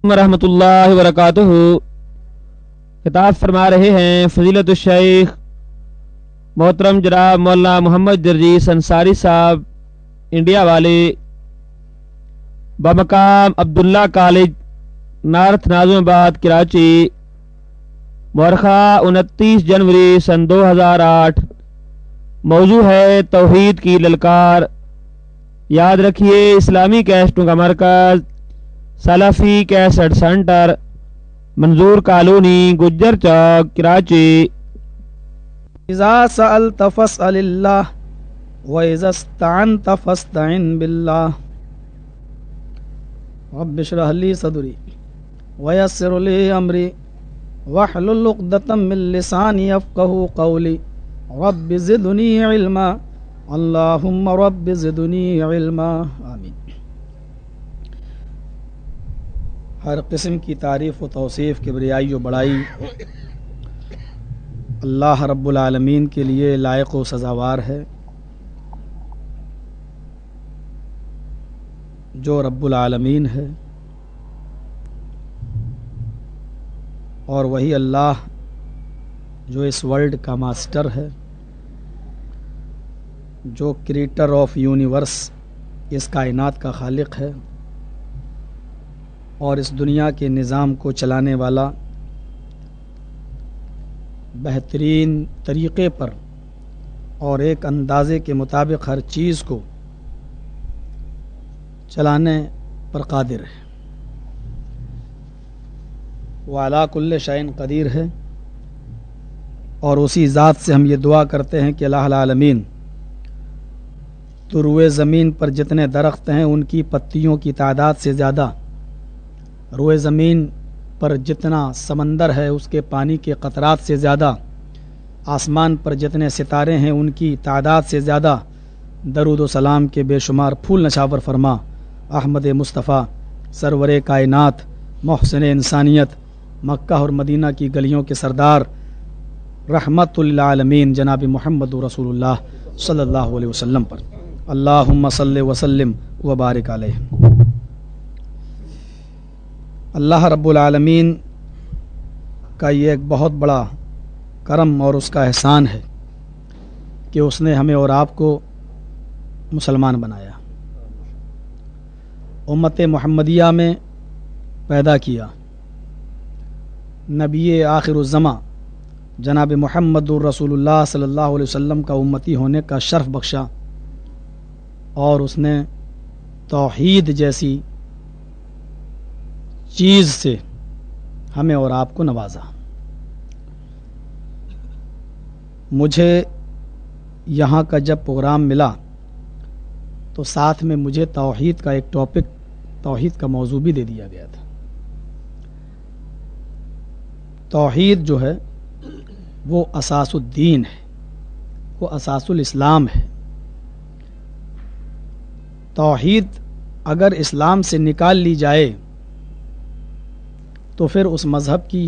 ورحمۃ اللہ وبرکاتہ۔ خطاب فرما رہے ہیں فضیلت الشیخ محترم جناب مولانا محمد درجیس انصاری صاحب انڈیا والے، بمقام عبداللہ کالج نارتھ ناظم آباد کراچی، مورخہ 29 جنوری سن 2008۔ موضوع ہے توحید کی للکار۔ یاد رکھیے اسلامی کیسٹوں کا مرکز سلفی کیسٹ سینٹر، منظور کالونی، گجر چوک، کراچی۔ اذا سألت فاسأل اللہ واذا استعنت فاستعن باللہ۔ رب اشرح لی صدری ویسر لی امری واحلل عقدۃ من لسانی یفقہوا قولی۔ رب زدنی علما، اللہم رب زدنی علما، آمین۔ ہر قسم کی تعریف و توصیف، کبریائی و بڑائی اللہ رب العالمین کے لیے لائق و سزاوار ہے، جو رب العالمین ہے، اور وہی اللہ جو اس ورلڈ کا ماسٹر ہے، جو کریٹر آف یونیورس، اس کائنات کا خالق ہے، اور اس دنیا کے نظام کو چلانے والا، بہترین طریقے پر اور ایک اندازے کے مطابق ہر چیز کو چلانے پر قادر ہے، وعلی کل شیء قدیر ہے۔ اور اسی ذات سے ہم یہ دعا کرتے ہیں کہ الہ العالمین تو روئے زمین پر جتنے درخت ہیں ان کی پتیوں کی تعداد سے زیادہ، روئے زمین پر جتنا سمندر ہے اس کے پانی کے قطرات سے زیادہ، آسمان پر جتنے ستارے ہیں ان کی تعداد سے زیادہ درود و سلام کے بے شمار پھول نشاور فرما احمد مصطفیٰ سرور کائنات، محسن انسانیت، مکہ اور مدینہ کی گلیوں کے سردار، رحمت للعالمین جناب محمد رسول اللہ صلی اللہ علیہ وسلم پر۔ اللہم صلی وسلم وبارک علیہ۔ اللہ رب العالمین کا یہ ایک بہت بڑا کرم اور اس کا احسان ہے کہ اس نے ہمیں اور آپ کو مسلمان بنایا، امت محمدیہ میں پیدا کیا، نبی آخر الزماں جناب محمد الرسول اللہ صلی اللہ علیہ وسلم کا امتی ہونے کا شرف بخشا، اور اس نے توحید جیسی چیز سے ہمیں اور آپ کو نوازا۔ مجھے یہاں کا جب پروگرام ملا تو ساتھ میں مجھے توحید کا ایک ٹاپک، توحید کا موضوع بھی دے دیا گیا تھا۔ توحید جو ہے وہ اساس الدین ہے، وہ اساس الاسلام ہے۔ توحید اگر اسلام سے نکال لی جائے تو پھر اس مذہب کی،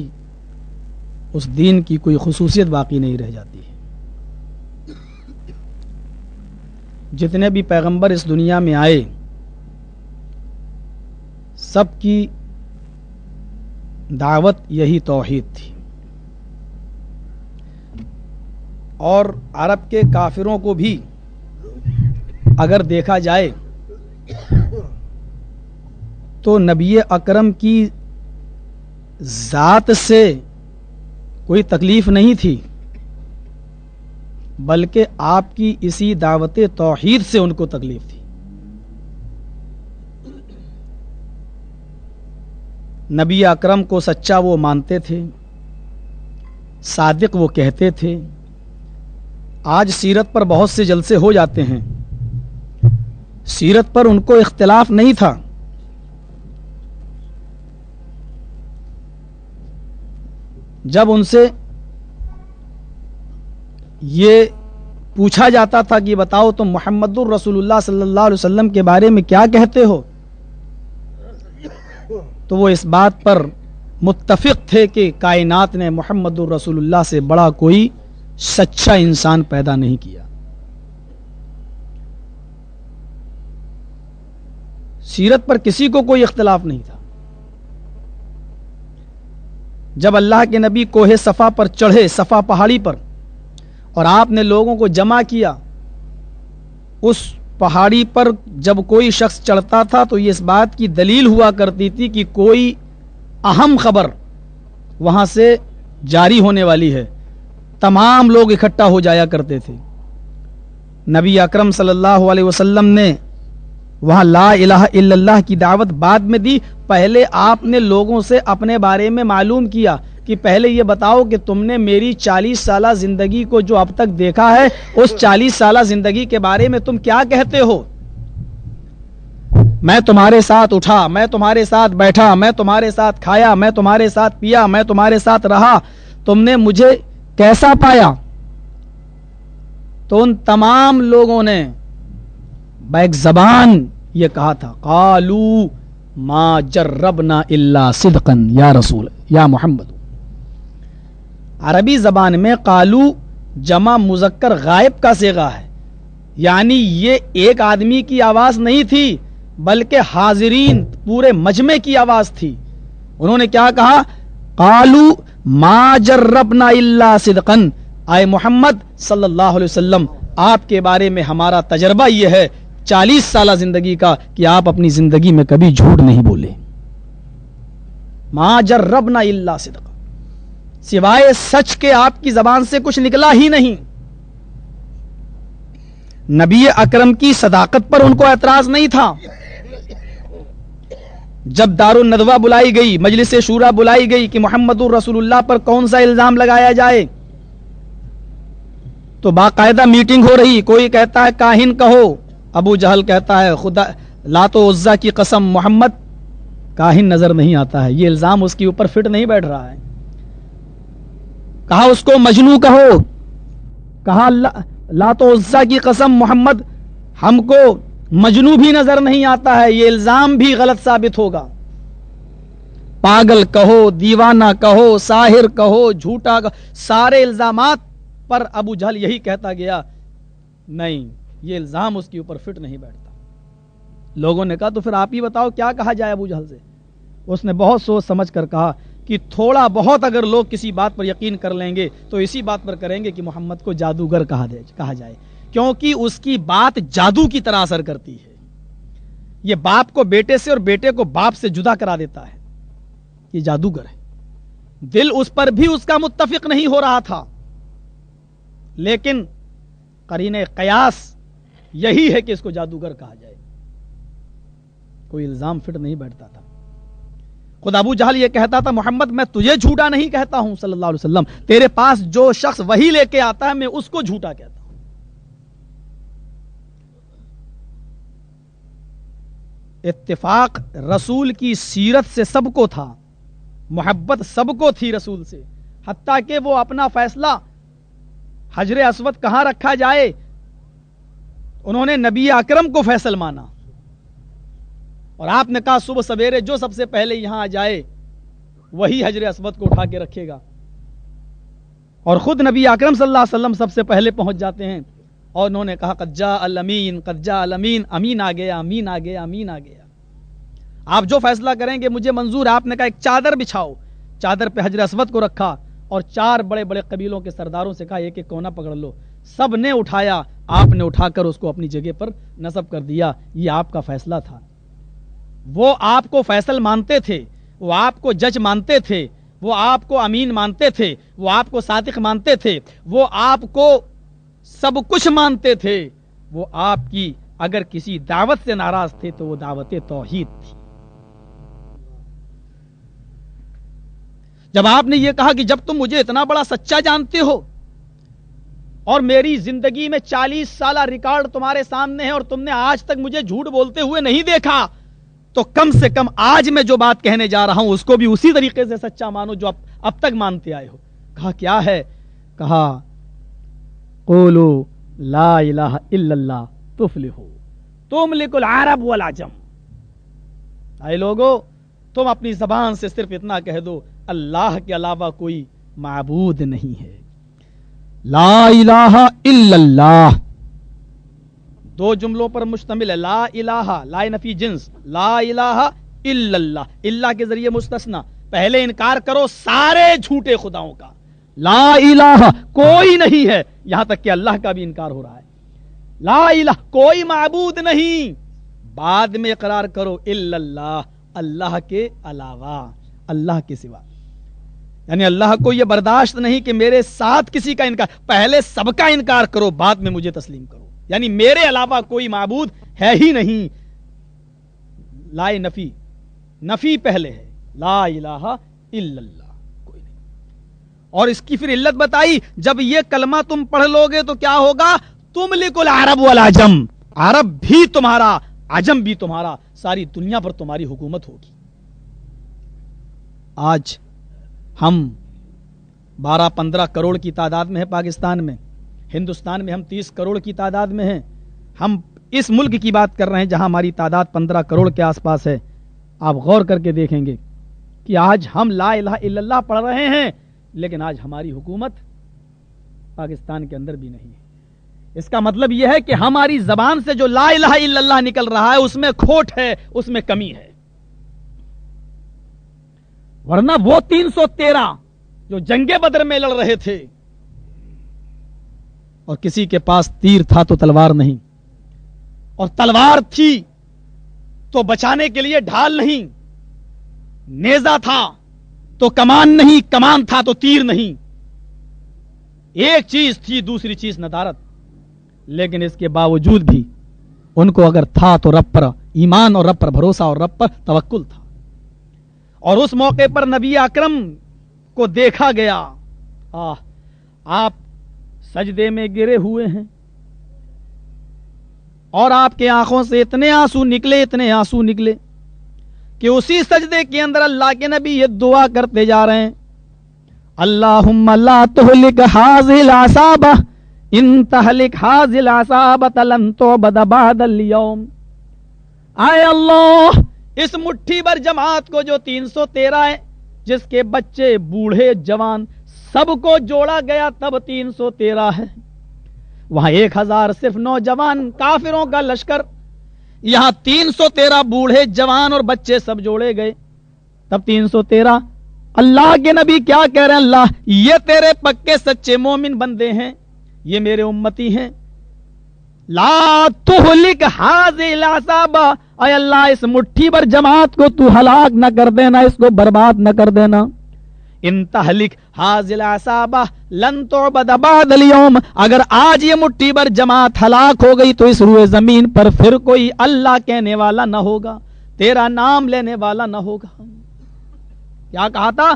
اس دین کی کوئی خصوصیت باقی نہیں رہ جاتی ہے۔ جتنے بھی پیغمبر اس دنیا میں آئے سب کی دعوت یہی توحید تھی، اور عرب کے کافروں کو بھی اگر دیکھا جائے تو نبی اکرم کی ذات سے کوئی تکلیف نہیں تھی، بلکہ آپ کی اسی دعوت توحید سے ان کو تکلیف تھی۔ نبی اکرم کو سچا وہ مانتے تھے، صادق وہ کہتے تھے۔ آج سیرت پر بہت سے جلسے ہو جاتے ہیں، سیرت پر ان کو اختلاف نہیں تھا، جب ان سے یہ پوچھا جاتا تھا کہ بتاؤ تم محمد الرسول اللہ صلی اللہ علیہ وسلم کے بارے میں کیا کہتے ہو، تو وہ اس بات پر متفق تھے کہ کائنات نے محمد الرسول اللہ سے بڑا کوئی سچا انسان پیدا نہیں کیا۔ سیرت پر کسی کو کوئی اختلاف نہیں تھا، جب اللہ کے نبی کوہ صفا پر چڑھے، صفا پہاڑی پر، اور آپ نے لوگوں کو جمع کیا، اس پہاڑی پر جب کوئی شخص چڑھتا تھا تو یہ اس بات کی دلیل ہوا کرتی تھی کہ کوئی اہم خبر وہاں سے جاری ہونے والی ہے، تمام لوگ اکٹھا ہو جایا کرتے تھے۔ نبی اکرم صلی اللہ علیہ وسلم نے وہاں لا الہ الا اللہ کی دعوت بعد میں دی، پہلے آپ نے لوگوں سے اپنے بارے میں معلوم کیا کہ پہلے یہ بتاؤ کہ تم نے میری 40 سالہ زندگی کو جو اب تک دیکھا ہے، اس 40 سالہ زندگی کے بارے میں تم کیا کہتے ہو؟ میں تمہارے ساتھ اٹھا، میں تمہارے ساتھ بیٹھا، میں تمہارے ساتھ کھایا، میں تمہارے ساتھ پیا، میں تمہارے ساتھ رہا، تم نے مجھے کیسا پایا؟ تو ان تمام لوگوں نے بیک زبان یہ کہا تھا، قالوا ما جربنا الا صدقا یا رسول یا محمد۔ عربی زبان میں قالو جمع مذکر غائب کا صیغہ ہے، یعنی یہ ایک آدمی کی آواز نہیں تھی بلکہ حاضرین پورے مجمع کی آواز تھی۔ انہوں نے کیا کہا؟ قالو ما جربنا الا صدقا، اے محمد صلی اللہ علیہ وسلم آپ کے بارے میں ہمارا تجربہ یہ ہے 40 سالہ زندگی کا کہ آپ اپنی زندگی میں کبھی جھوٹ نہیں بولے۔ ما جربنا الا صدقا، سوائے سچ کے آپ کی زبان سے کچھ نکلا ہی نہیں۔ نبی اکرم کی صداقت پر ان کو اعتراض نہیں تھا۔ جب دار الندوہ بلائی گئی، مجلس شورا بلائی گئی کہ محمد رسول اللہ پر کون سا الزام لگایا جائے، تو باقاعدہ میٹنگ ہو رہی، کوئی کہتا ہے کاہن کہو، ابو جہل کہتا ہے خدا لات و عزا کی قسم محمد کاہن نظر نہیں آتا ہے، یہ الزام اس کے اوپر فٹ نہیں بیٹھ رہا ہے۔ کہا اس کو مجنو کہو، کہا لات و عزا کی قسم محمد ہم کو مجنو بھی نظر نہیں آتا ہے، یہ الزام بھی غلط ثابت ہوگا۔ پاگل کہو، دیوانہ کہو، ساحر کہو، جھوٹا کہو، سارے الزامات پر ابو جہل یہی کہتا گیا نہیں، یہ الزام اس کے اوپر فٹ نہیں بیٹھتا۔ لوگوں نے کہا تو پھر آپ ہی بتاؤ کیا کہا جائے ابو جہل سے؟ اس نے بہت سوچ سمجھ کر کہا کہ تھوڑا بہت اگر لوگ کسی بات پر یقین کر لیں گے تو اسی بات پر کریں گے کہ محمد کو جادوگر کہا جائے، کیونکہ اس کی بات جادو کی طرح اثر کرتی ہے۔ یہ باپ کو بیٹے سے اور بیٹے کو باپ سے جدا کرا دیتا ہے، یہ جادوگر ہے۔ دل اس پر بھی اس کا متفق نہیں ہو رہا تھا، لیکن قرینہ قیاس یہی ہے کہ اس کو جادوگر کہا جائے، کوئی الزام فٹ نہیں بیٹھتا تھا۔ خود ابو جہل یہ کہتا تھا محمد میں تجھے جھوٹا نہیں کہتا ہوں صلی اللہ علیہ وسلم، تیرے پاس جو شخص وہی لے کے آتا ہے میں اس کو جھوٹا کہتا ہوں۔ اتفاق رسول کی سیرت سے سب کو تھا، محبت سب کو تھی رسول سے، حتیٰ کہ وہ اپنا فیصلہ حجر اسود کہاں رکھا جائے انہوں نے نبی اکرم کو فیصل مانا، اور آپ نے کہا صبح سویرے جو سب سے پہلے یہاں آ جائے وہی حجر اسود کو اٹھا کے رکھے گا، اور خود نبی اکرم صلی اللہ علیہ وسلم سب سے پہلے پہنچ جاتے ہیں، اور انہوں نے کہا قد جاء الامین، قد جاء الامین، امین آ گیا، امین آ گیا، امین آ گیا، آپ جو فیصلہ کریں گے مجھے منظور ہے۔ آپ نے کہا ایک چادر بچھاؤ، چادر پہ حجر اسود کو رکھا اور 4 بڑے بڑے قبیلوں کے سرداروں سے کہا ایک ایک کونا پکڑ لو، سب نے اٹھایا، آپ نے اٹھا کر اس کو اپنی جگہ پر نصب کر دیا، یہ آپ کا فیصلہ تھا۔ وہ آپ کو فیصل مانتے تھے، وہ آپ کو جج مانتے تھے، وہ آپ کو امین مانتے تھے، وہ آپ کو صادق مانتے تھے، وہ آپ کو سب کچھ مانتے تھے، وہ آپ کی اگر کسی دعوت سے ناراض تھے تو وہ دعوت توحید تھی۔ جب آپ نے یہ کہا کہ جب تم مجھے اتنا بڑا سچا جانتے ہو اور میری زندگی میں 40 سالہ ریکارڈ تمہارے سامنے ہے اور تم نے آج تک مجھے جھوٹ بولتے ہوئے نہیں دیکھا، تو کم سے کم آج میں جو بات کہنے جا رہا ہوں اس کو بھی اسی طریقے سے سچا مانو جو اب تک مانتے آئے ہو۔ کہا کیا ہے؟ کہا قولوا لا الہ الا اللہ تفلحوا تملک العرب والعجم، اے لوگو تم اپنی زبان سے صرف اتنا کہہ دو اللہ کے علاوہ کوئی معبود نہیں ہے، لا الہ الا اللہ، 2 جملوں پر مشتمل ہے، لا الہ لا نفی جنس، لا الہ الا اللہ، اللہ کے ذریعے مستثنا، پہلے انکار کرو سارے جھوٹے خداؤں کا، لا الہ کوئی نہیں ہے، یہاں تک کہ اللہ کا بھی انکار ہو رہا ہے، لا الہ کوئی معبود نہیں، بعد میں اقرار کرو الا اللہ، اللہ کے علاوہ، اللہ کے سوا، یعنی اللہ کو یہ برداشت نہیں کہ میرے ساتھ کسی کا انکار، پہلے سب کا انکار کرو بعد میں مجھے تسلیم کرو، یعنی میرے علاوہ کوئی معبود ہے ہی نہیں، لا نفی، نفی پہلے ہے، لا الہ الا اللہ کوئی نہیں، اور اس کی پھر علت بتائی، جب یہ کلمہ تم پڑھ لو گے تو کیا ہوگا، تملک العرب والعجم، عرب بھی تمہارا، عجم بھی تمہارا، ساری دنیا پر تمہاری حکومت ہوگی۔ آج ہم 12-15 کروڑ کی تعداد میں ہیں پاکستان میں، ہندوستان میں ہم 30 کروڑ کی تعداد میں ہیں، ہم اس ملک کی بات کر رہے ہیں جہاں ہماری تعداد 15 کروڑ کے آس پاس ہے۔ آپ غور کر کے دیکھیں گے کہ آج ہم لا الہ الا اللہ پڑھ رہے ہیں، لیکن آج ہماری حکومت پاکستان کے اندر بھی نہیں ہے۔ اس کا مطلب یہ ہے کہ ہماری زبان سے جو لا الہ الا اللہ نکل رہا ہے اس میں کھوٹ ہے، اس میں کمی ہے، ورنہ وہ 313 جو جنگ بدر میں لڑ رہے تھے اور کسی کے پاس تیر تھا تو تلوار نہیں، اور تلوار تھی تو بچانے کے لیے ڈھال نہیں، نیزہ تھا تو کمان نہیں، کمان تھا تو تیر نہیں، ایک چیز تھی دوسری چیز ندارت، لیکن اس کے باوجود بھی ان کو اگر تھا تو رب پر ایمان اور رب پر بھروسہ اور رب پر توکل تھا، اور اس موقع پر نبی اکرم کو دیکھا گیا، آپ سجدے میں گرے ہوئے ہیں اور آپ کے آنکھوں سے اتنے آنسو نکلے کہ اسی سجدے کے اندر اللہ کے نبی یہ دعا کرتے جا رہے ہیں، اللہم لا تہلک ھذہ العصابہ ان تہلک ھذہ العصابہ لن تعبد بعد اليوم، اے اللہ اس مٹھی بھر جماعت کو جو 313 ہے، جس کے بچے بوڑھے جوان سب کو جوڑا گیا تب 313 ہے، وہاں 1000 صرف نوجوان کافروں کا لشکر، یہاں 313 بوڑھے جوان اور بچے سب جوڑے گئے تب 313۔ اللہ کے نبی کیا کہہ رہے ہیں، اللہ یہ تیرے پکے سچے مومن بندے ہیں، یہ میرے امتی ہیں، لا تہلک ھذہ العصابہ، اے اللہ اس مٹھی بھر جماعت کو تو ہلاک نہ کر دینا، اس کو برباد نہ کر دینا، ان تہلک ھذہ العصابہ لن تعبد بعد اليوم، اگر آج یہ مٹھی بھر جماعت ہلاک ہو گئی تو اس روئے زمین پر پھر کوئی اللہ کہنے والا نہ ہوگا، تیرا نام لینے والا نہ ہوگا۔ کیا کہا تھا،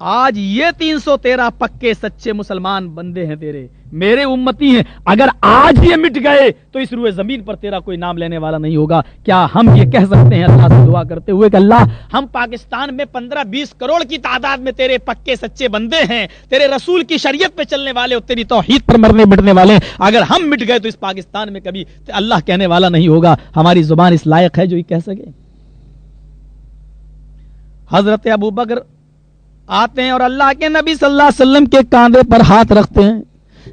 آج یہ 313 پکے سچے مسلمان بندے ہیں تیرے، میرے امتی ہیں، اگر آج یہ مٹ گئے تو اس روئے زمین پر تیرا کوئی نام لینے والا نہیں ہوگا۔ کیا ہم یہ کہہ سکتے ہیں اللہ سے دعا کرتے ہوئے کہ اللہ ہم پاکستان میں 15-20 کروڑ کی تعداد میں تیرے پکے سچے بندے ہیں، تیرے رسول کی شریعت پہ چلنے والے اور تیری توحید پر مرنے بٹنے والے، اگر ہم مٹ گئے تو اس پاکستان میں کبھی اللہ کہنے والا نہیں ہوگا، ہماری زبان اس لائق ہے جو یہ کہہ سکے۔ حضرت ابو بکر آتے ہیں اور اللہ کے نبی صلی اللہ علیہ وسلم کے کاندھے پر ہاتھ رکھتے ہیں،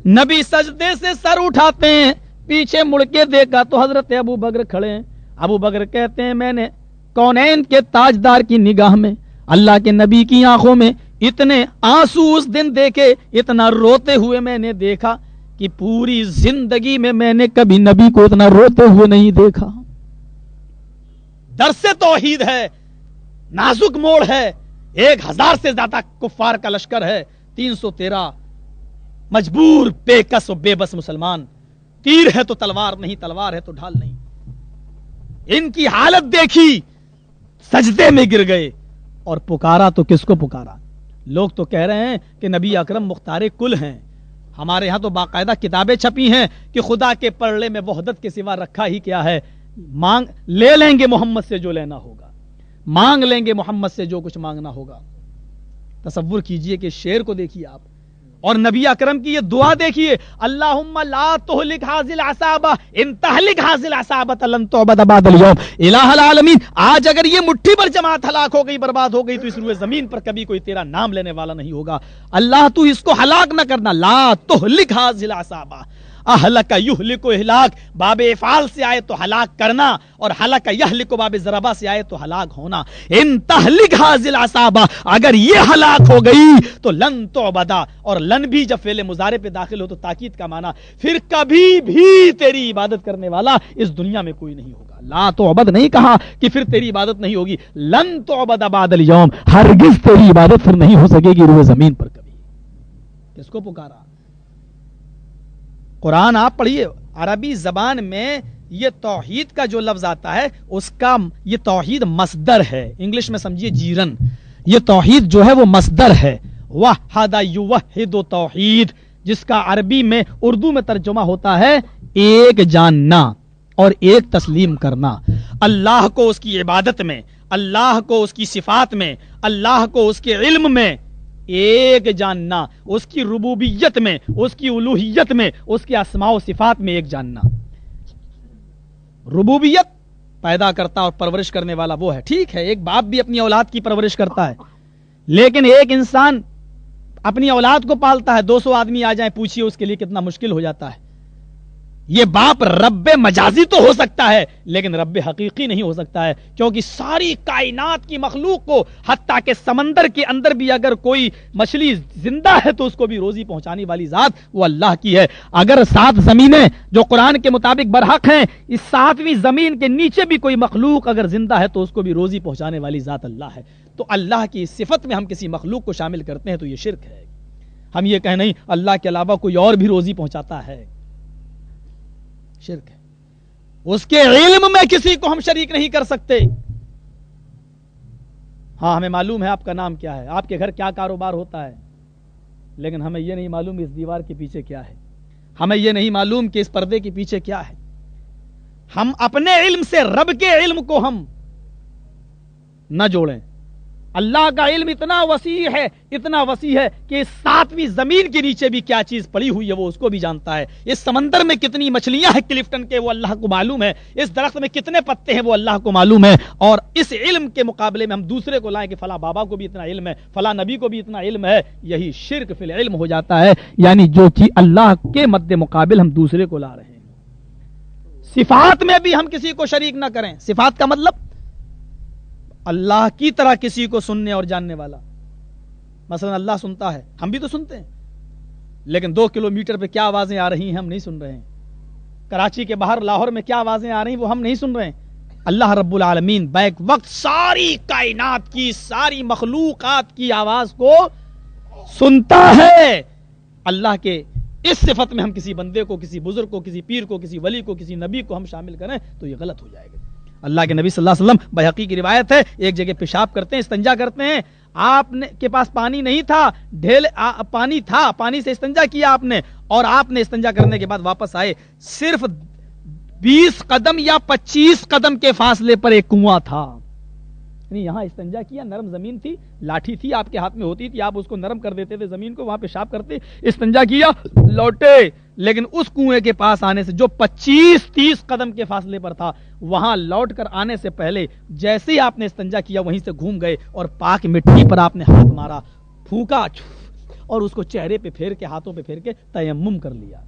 نبی سجدے سے سر اٹھاتے ہیں، پیچھے مڑ کے دیکھا تو حضرت ابو بکر کھڑے ہیں۔ ابو بکر کہتے ہیں میں نے کونین کے تاجدار کی نگاہ میں، اللہ کے نبی کی آنکھوں میں اتنے آنسو اس دن دیکھے، اتنا روتے ہوئے میں نے دیکھا کہ پوری زندگی میں نے کبھی نبی کو اتنا روتے ہوئے نہیں دیکھا۔ درس توحید ہے، نازک موڑ ہے، 1000 سے زیادہ کفار کا لشکر ہے، 313 مجبور بے کس و بے بس مسلمان، تیر ہے تو تلوار نہیں، تلوار ہے تو ڈھال نہیں، ان کی حالت دیکھی، سجدے میں گر گئے اور پکارا تو کس کو پکارا؟ لوگ تو کہہ رہے ہیں کہ نبی اکرم مختار کل ہیں، ہمارے ہاں تو باقاعدہ کتابیں چھپی ہیں کہ خدا کے پرلے میں وحدت کے سوا رکھا ہی کیا ہے، مانگ لے لیں گے محمد سے جو لینا ہوگا، مانگ لیں گے محمد سے جو کچھ مانگنا ہوگا۔ تصور کیجئے کہ شعر کو دیکھیے آپ، اور نبی اکرم کی یہ دعا دیکھیے، اللہم لا تہلک ھذہ العصابہ ان تہلک ھذہ العصابہ لن تعبد بعد اليوم، الہ العالمین آج اگر یہ مٹھی بھر جماعت ہلاک ہو گئی، برباد ہو گئی تو اس روئے زمین پر کبھی کوئی تیرا نام لینے والا نہیں ہوگا، اللہ تو اس کو ہلاک نہ کرنا، لا تہلک ھذہ العصابہ، اہلک یہلک اہلاک باب افعال سے آئے تو ہلاک کرنا، اور ہلک یہلک باب ضربہ سے آئے تو ہلاک ہونا۔ ان تہلک ھذل عصابہ، اگر یہ ہلاک ہو گئی تو لن تعبدا، اور لن بھی جب فعل مضارع پہ داخل ہو تو تاکید کا معنی، پھر کبھی بھی تیری عبادت کرنے والا اس دنیا میں کوئی نہیں ہوگا۔ لا تعبد نہیں کہا کہ پھر تیری عبادت نہیں ہوگی، لن تعبد بعد اليوم، ہرگز تیری عبادت پھر نہیں ہو سکے گی روئے زمین پر کبھی۔ کس کو پکارا؟ قرآن آپ پڑھیے، عربی زبان میں یہ توحید کا جو لفظ آتا ہے اس کا یہ توحید مصدر ہے، انگلش میں سمجھیے جیرن، یہ توحید جو ہے وہ مصدر ہے، وحد یوحد توحید، جس کا عربی میں اردو میں ترجمہ ہوتا ہے ایک جاننا اور ایک تسلیم کرنا۔ اللہ کو اس کی عبادت میں، اللہ کو اس کی صفات میں، اللہ کو اس کے علم میں ایک جاننا، اس کی ربوبیت میں، اس کی الوہیت میں، اس کے اسماء و صفات میں ایک جاننا۔ ربوبیت پیدا کرتا اور پرورش کرنے والا وہ ہے، ٹھیک ہے، ایک باپ بھی اپنی اولاد کی پرورش کرتا ہے، لیکن ایک انسان اپنی اولاد کو پالتا ہے، 200 آدمی آ جائیں پوچھیے اس کے لیے کتنا مشکل ہو جاتا ہے۔ یہ باپ رب مجازی تو ہو سکتا ہے لیکن رب حقیقی نہیں ہو سکتا ہے، کیونکہ ساری کائنات کی مخلوق کو، حتیٰ کہ سمندر کے اندر بھی اگر کوئی مچھلی زندہ ہے تو اس کو بھی روزی پہنچانے والی ذات وہ اللہ کی ہے۔ اگر 7 زمینیں جو قرآن کے مطابق برحق ہیں، اس 7ویں زمین کے نیچے بھی کوئی مخلوق اگر زندہ ہے تو اس کو بھی روزی پہنچانے والی ذات اللہ ہے۔ تو اللہ کی صفت میں ہم کسی مخلوق کو شامل کرتے ہیں تو یہ شرک ہے۔ ہم یہ کہیں نہیں اللہ کے علاوہ کوئی اور بھی روزی پہنچاتا ہے، شرک ہے۔ اس کے علم میں کسی کو ہم شریک نہیں کر سکتے۔ ہاں ہمیں معلوم ہے آپ کا نام کیا ہے، آپ کے گھر کیا کاروبار ہوتا ہے، لیکن ہمیں یہ نہیں معلوم اس دیوار کے پیچھے کیا ہے، ہمیں یہ نہیں معلوم کہ اس پردے کے پیچھے کیا ہے۔ ہم اپنے علم سے رب کے علم کو ہم نہ جوڑیں۔ اللہ کا علم اتنا وسیع ہے، اتنا وسیع ہے کہ اس 7ویں زمین کے نیچے بھی کیا چیز پڑی ہوئی ہے وہ اس کو بھی جانتا ہے۔ اس سمندر میں کتنی مچھلیاں ہیں کلفٹن کے وہ اللہ کو معلوم ہے، اس درخت میں کتنے پتے ہیں وہ اللہ کو معلوم ہے۔ اور اس علم کے مقابلے میں ہم دوسرے کو لائیں کہ فلاں بابا کو بھی اتنا علم ہے، فلاں نبی کو بھی اتنا علم ہے، یہی شرک فی العلم ہو جاتا ہے، یعنی جو چیز اللہ کے مد مقابل ہم دوسرے کو لا رہے ہیں۔ صفات میں بھی ہم کسی کو شریک نہ کریں۔ صفات کا مطلب اللہ کی طرح کسی کو سننے اور جاننے والا۔ مثلا اللہ سنتا ہے، ہم بھی تو سنتے ہیں، لیکن 2 کلومیٹر پہ کیا آوازیں آ رہی ہیں ہم نہیں سن رہے ہیں، کراچی کے باہر لاہور میں کیا آوازیں آ رہی ہیں وہ ہم نہیں سن رہے ہیں۔ اللہ رب العالمین بیک وقت ساری کائنات کی، ساری مخلوقات کی آواز کو سنتا ہے۔ اللہ کے اس صفت میں ہم کسی بندے کو، کسی بزرگ کو، کسی پیر کو، کسی ولی کو، کسی نبی کو ہم شامل کریں تو یہ غلط ہو جائے گا۔ اللہ کے نبی صلی اللہ علیہ وسلم، بحقی کی روایت ہے، ایک جگہ پیشاب کرتے ہیں، استنجا کرتے ہیں، آپ نے کے پاس پانی نہیں تھا، پانی تھا، پانی سے استنجا کیا آپ نے، اور آپ نے استنجا کرنے کے بعد واپس آئے، صرف 20 قدم یا 25 قدم کے فاصلے پر ایک کنواں تھا۔ یعنی یہاں استنجا کیا، نرم زمین تھی، لاٹھی تھی آپ کے ہاتھ میں ہوتی تھی، آپ اس کو نرم کر دیتے تھے زمین کو، وہاں پیشاب کرتے، استنجا کیا، لوٹے، لیکن اس کنویں کے پاس آنے سے جو 25-30 قدم کے فاصلے پر تھا، وہاں لوٹ کر آنے سے پہلے جیسے ہی آپ نے استنجا کیا وہیں سے گھوم گئے اور پاک مٹی پر آپ نے ہاتھ مارا، پھونکا اور اس کو چہرے پہ پھیر کے، ہاتھوں پہ پھیر کے تیمم کر لیا،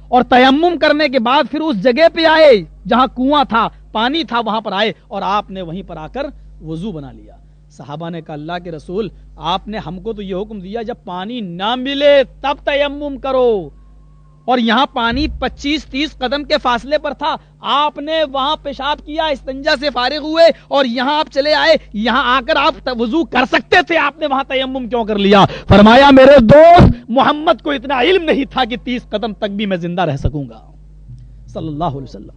اور تیمم کرنے کے بعد پھر اس جگہ پہ آئے جہاں کنواں تھا، پانی تھا، وہاں پر آئے اور آپ نے وہیں پر آ کر وضو بنا لیا۔ صحابہ نے کہا اللہ کے رسول، آپ نے ہم کو تو یہ حکم دیا جب پانی نہ ملے تب تیمم کرو، اور یہاں پانی 25-30 قدم کے فاصلے پر تھا، آپ نے وہاں پیشاب کیا، استنجا سے فارغ ہوئے اور یہاں آپ چلے آئے، یہاں آ کر آپ وضو کر سکتے تھے، آپ نے وہاں تیمم کیوں کر لیا؟ فرمایا میرے دوست، محمد کو اتنا علم نہیں تھا کہ 30 قدم تک بھی میں زندہ رہ سکوں گا، صلی اللہ علیہ وسلم۔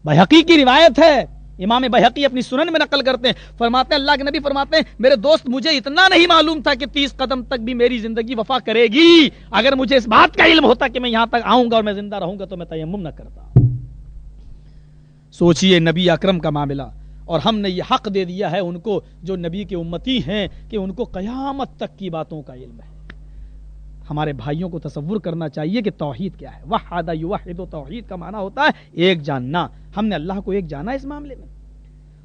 بحقی کی روایت ہے، امام بحقی اپنی سنن میں نقل کرتے ہیں، فرماتے ہیں اللہ کے نبی فرماتے ہیں میرے دوست مجھے اتنا نہیں معلوم تھا کہ 30 قدم تک بھی میری زندگی وفا کرے گی، اگر مجھے اس بات کا علم ہوتا کہ میں یہاں تک آؤں گا اور میں زندہ رہوں گا تو میں تیمم نہ کرتا۔ سوچئے نبی اکرم کا معاملہ، اور ہم نے یہ حق دے دیا ہے ان کو جو نبی کے امتی ہیں کہ ان کو قیامت تک کی باتوں کا علم ہے۔ ہمارے بھائیوں کو تصور کرنا چاہیے کہ توحید کیا ہے۔ وحد یوحد، توحید کا معنی ہوتا ہے ایک جاننا، ہم نے اللہ کو ایک جانا اس معاملے میں،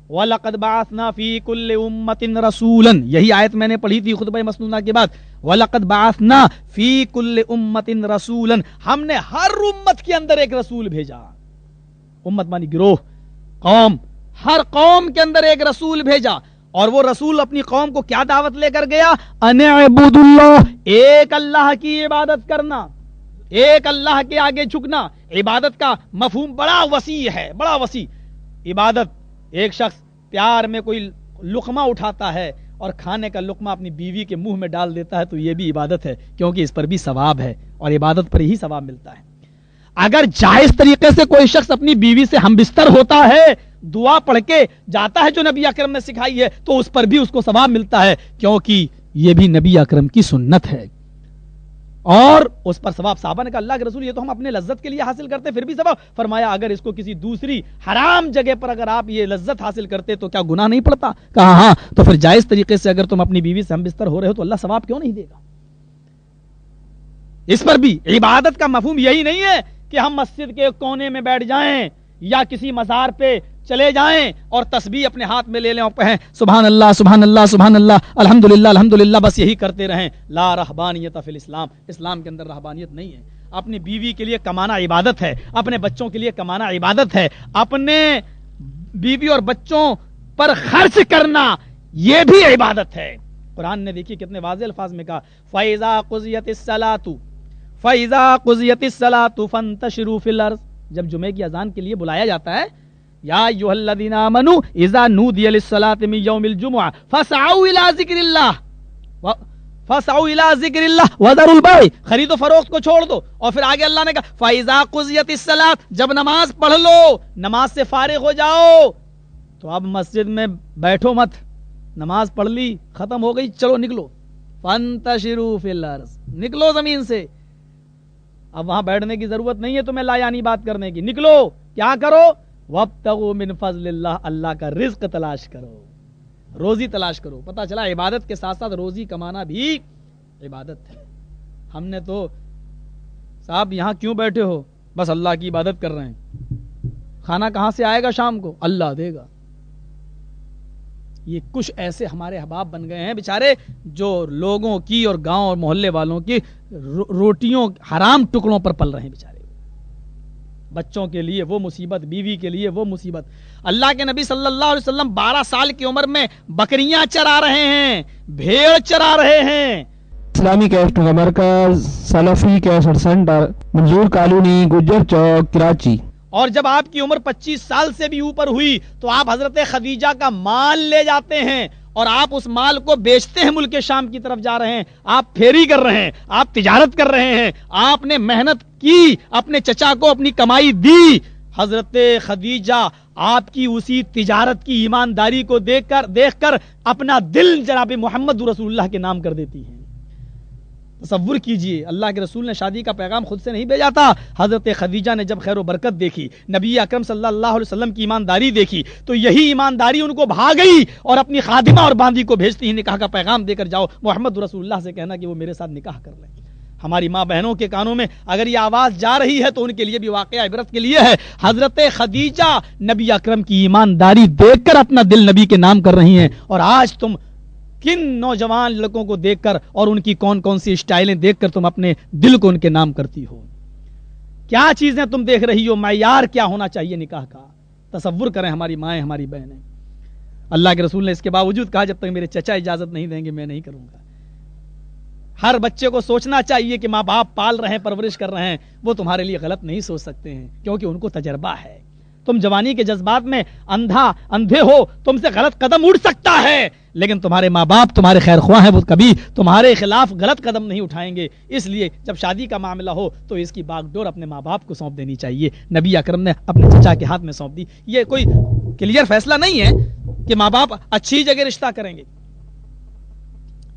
وَلَقَدْ بَعَثْنَا فِي كُلِّ أُمَّةٍ رَسُولًا، یہی آیت میں نے پڑھی تھی خطبہ مسنونہ کے بعد. وَلَقَدْ بَعَثْنَا فِي كُلِّ أُمَّةٍ رَسُولًا، ہم نے ہر امت کے اندر ایک رسول بھیجا. امت مانی گروہ، قوم، ہر قوم کے اندر ایک رسول بھیجا. اور وہ رسول اپنی قوم کو کیا دعوت لے کر گیا؟ ان اعبدوا اللہ، ایک اللہ کی عبادت کرنا، ایک اللہ کے آگے جھکنا. عبادت کا مفہوم بڑا وسیع ہے، بڑا وسیع. عبادت، ایک شخص پیار میں کوئی لقمہ اٹھاتا ہے اور کھانے کا لقمہ اپنی بیوی کے منہ میں ڈال دیتا ہے تو یہ بھی عبادت ہے، کیونکہ اس پر بھی ثواب ہے اور عبادت پر ہی ثواب ملتا ہے. اگر جائز طریقے سے کوئی شخص اپنی بیوی سے ہم بستر ہوتا ہے، دعا پڑھ کے جاتا ہے جو نبی اکرم نے سکھائی ہے، تو اس پر بھی اس کو ثواب ملتا ہے، کیونکہ یہ بھی نبی اکرم کی سنت ہے اور اس پر ثواب. صحابہ نے کہا اللہ کے رسول یہ تو ہم اپنے لذت کے لیے حاصل کرتے پھر بھی ثواب. فرمایا اگر اس کو کسی دوسری حرام جگہ پر اگر آپ یہ لذت حاصل کرتے تو کیا گناہ نہیں پڑتا؟ کہا ہاں. تو پھر جائز طریقے سے اگر تم اپنی بیوی سے ہم بستر ہو رہے ہو تو اللہ ثواب کیوں نہیں دے گا؟ اس پر بھی عبادت کا مفہوم یہی نہیں ہے کہ ہم مسجد کے کونے میں بیٹھ جائیں یا کسی مزار پہ چلے جائیں اور تسبیح اپنے ہاتھ میں لے لیں اور کہیں سبحان اللہ سبحان اللہ سبحان اللہ الحمدللہ الحمدللہ، بس یہی کرتے رہیں. لا رہبانیت فی الاسلام، اسلام کے اندر رہبانیت نہیں ہے. اپنی بیوی کے لیے کمانا عبادت ہے، اپنے بچوں کے لیے کمانا عبادت ہے، اپنے بیوی اور بچوں پر خرچ کرنا یہ بھی عبادت ہے. قرآن نے دیکھیے کتنے واضح الفاظ میں کہا فَإِذَا قُضِيَتِ الصَّلَاةُ فَإِذَا قُضِيَتِ الصَّلَاةُ فَانتَشِرُوا فِي الْأَرْضِ. جب جمعے کی اذان کے لیے بلایا جاتا ہے یا ایھا الذین آمنوا اذا نودی للصلاۃ من یوم الجمعہ فاسعوا الی ذکر اللہ وذروا البیع، خرید و فروخت کو چھوڑ دو. اور پھر آگے اللہ نے کہا فاذا قضیت الصلاۃ، جب نماز پڑھ لو، نماز سے فارغ ہو جاؤ تو اب مسجد میں بیٹھو مت، نماز پڑھ لی ختم ہو گئی، چلو نکلو. فانتشروا فی الارض، نکلو زمین سے. اب وہاں بیٹھنے کی ضرورت نہیں ہے تمہیں لا یعنی بات کرنے کی. نکلو، کیا کرو؟ وابتغوا من فضل اللہ، اللہ کا رزق تلاش کرو، روزی تلاش کرو. پتہ چلا عبادت کے ساتھ ساتھ روزی کمانا بھی عبادت ہے. ہم نے تو صاحب یہاں کیوں بیٹھے ہو؟ بس اللہ کی عبادت کر رہے ہیں. کھانا کہاں سے آئے گا شام کو؟ اللہ دے گا. یہ کچھ ایسے ہمارے احباب بن گئے ہیں بیچارے جو لوگوں کی اور گاؤں اور محلے والوں کی روٹیوں حرام ٹکڑوں پر پل رہے ہیں بیچارے. بچوں کے لیے وہ مصیبت، بیوی کے لیے وہ مصیبت. اللہ کے نبی صلی اللہ علیہ وسلم 12 سال کی عمر میں بکریاں چرا رہے ہیں، بھیڑ چرا رہے ہیں. اسلامی کیسٹ کا مرکز سلفی کیسٹ سینٹر، منظور کالونی، گجر چوک، کراچی. اور جب آپ کی عمر 25 سال سے بھی اوپر ہوئی تو آپ حضرت خدیجہ کا مال لے جاتے ہیں اور آپ اس مال کو بیچتے ہیں، ملک شام کی طرف جا رہے ہیں، آپ پھیری کر رہے ہیں، آپ تجارت کر رہے ہیں، آپ نے محنت کی، اپنے چچا کو اپنی کمائی دی. حضرت خدیجہ آپ کی اسی تجارت کی ایمانداری کو دیکھ کر اپنا دل جناب محمد رسول اللہ کے نام کر دیتی ہیں. تصور کیجئے، اللہ کے رسول نے شادی کا پیغام خود سے نہیں بھیجا تھا. حضرت خدیجہ نے جب خیر و برکت دیکھی، نبی اکرم صلی اللہ علیہ وسلم کی ایمانداری دیکھی تو یہی ایمانداری ان کو بھا گئی اور اپنی خادمہ اور باندی کو بھیجتی ہی نکاح کا پیغام دے کر جاؤ محمد رسول اللہ سے کہنا کہ وہ میرے ساتھ نکاح کر لیں. ہماری ماں بہنوں کے کانوں میں اگر یہ آواز جا رہی ہے تو ان کے لیے بھی واقعہ عبرت کے لیے ہے. حضرت خدیجہ نبی اکرم کی ایمانداری دیکھ کر اپنا دل نبی کے نام کر رہی ہیں، اور آج تم کن نوجوان لڑکوں کو دیکھ کر اور ان کی کون کون سی اسٹائلیں دیکھ کر تم اپنے دل کو ان کے نام کرتی ہو؟ کیا چیزیں تم دیکھ رہی ہو؟ معیار کیا ہونا چاہیے نکاح کا؟ تصور کریں ہماری مائیں، ہماری بہنیں. اللہ کے رسول نے اس کے باوجود کہا جب تک میرے چچا اجازت نہیں دیں گے میں نہیں کروں گا. ہر بچے کو سوچنا چاہیے کہ ماں باپ پال رہے ہیں، پرورش کر رہے ہیں، وہ تمہارے لیے غلط نہیں سوچ سکتے ہیں کیونکہ ان کو تجربہ ہے. تم جوانی کے جذبات میں اندھے ہو، تم سے غلط قدم اٹھ سکتا ہے، لیکن تمہارے ماں باپ تمہارے خیر خواہ ہیں، وہ کبھی تمہارے خلاف غلط قدم نہیں اٹھائیں گے. اس لیے جب شادی کا معاملہ ہو تو اس کی باغ ڈور اپنے ماں باپ کو سونپ دینی چاہیے. نبی اکرم نے اپنے چچا کے ہاتھ میں سونپ دی. یہ کوئی کلیئر فیصلہ نہیں ہے کہ ماں باپ اچھی جگہ رشتہ کریں گے،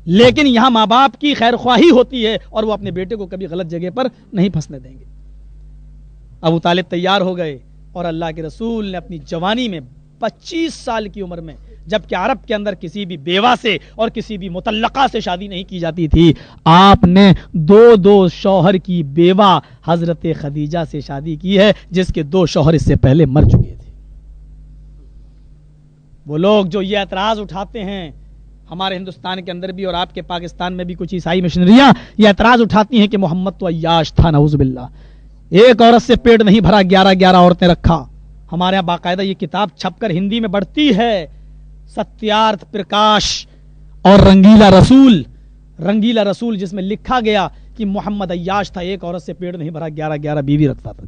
لیکن یہاں ماں باپ کی خیر خواہی ہوتی ہے اور وہ اپنے بیٹے کو کبھی غلط جگہ پر نہیں پھنسنے دیں گے. ابو طالب تیار ہو گئے اور اللہ کے رسول نے اپنی جوانی میں 25 سال کی عمر میں، جبکہ عرب کے اندر کسی بھی بیوہ سے اور کسی بھی مطلقہ سے شادی نہیں کی جاتی تھی، آپ نے دو شوہر کی بیوہ حضرت خدیجہ سے شادی کی ہے جس کے 2 شوہر اس سے پہلے مر چکے تھے. وہ لوگ جو یہ اعتراض اٹھاتے ہیں، ہمارے ہندوستان کے اندر بھی اور آپ کے پاکستان میں بھی کچھ عیسائی مشنریاں یہ اعتراض اٹھاتی ہیں کہ محمد تو عیاش تھا، نعوذ باللہ، ایک عورت سے پیٹ نہیں بھرا، 11 عورتیں رکھا. ہمارے یہاں باقاعدہ یہ کتاب چھپ کر ہندی میں بڑھتی ہے، ستیارتھ پرکاش اور رنگیلا رسول، جس میں لکھا گیا کہ محمد عیاش تھا، ایک عورت سے پیٹ نہیں بھرا، 11 بیوی رکھتا تھا.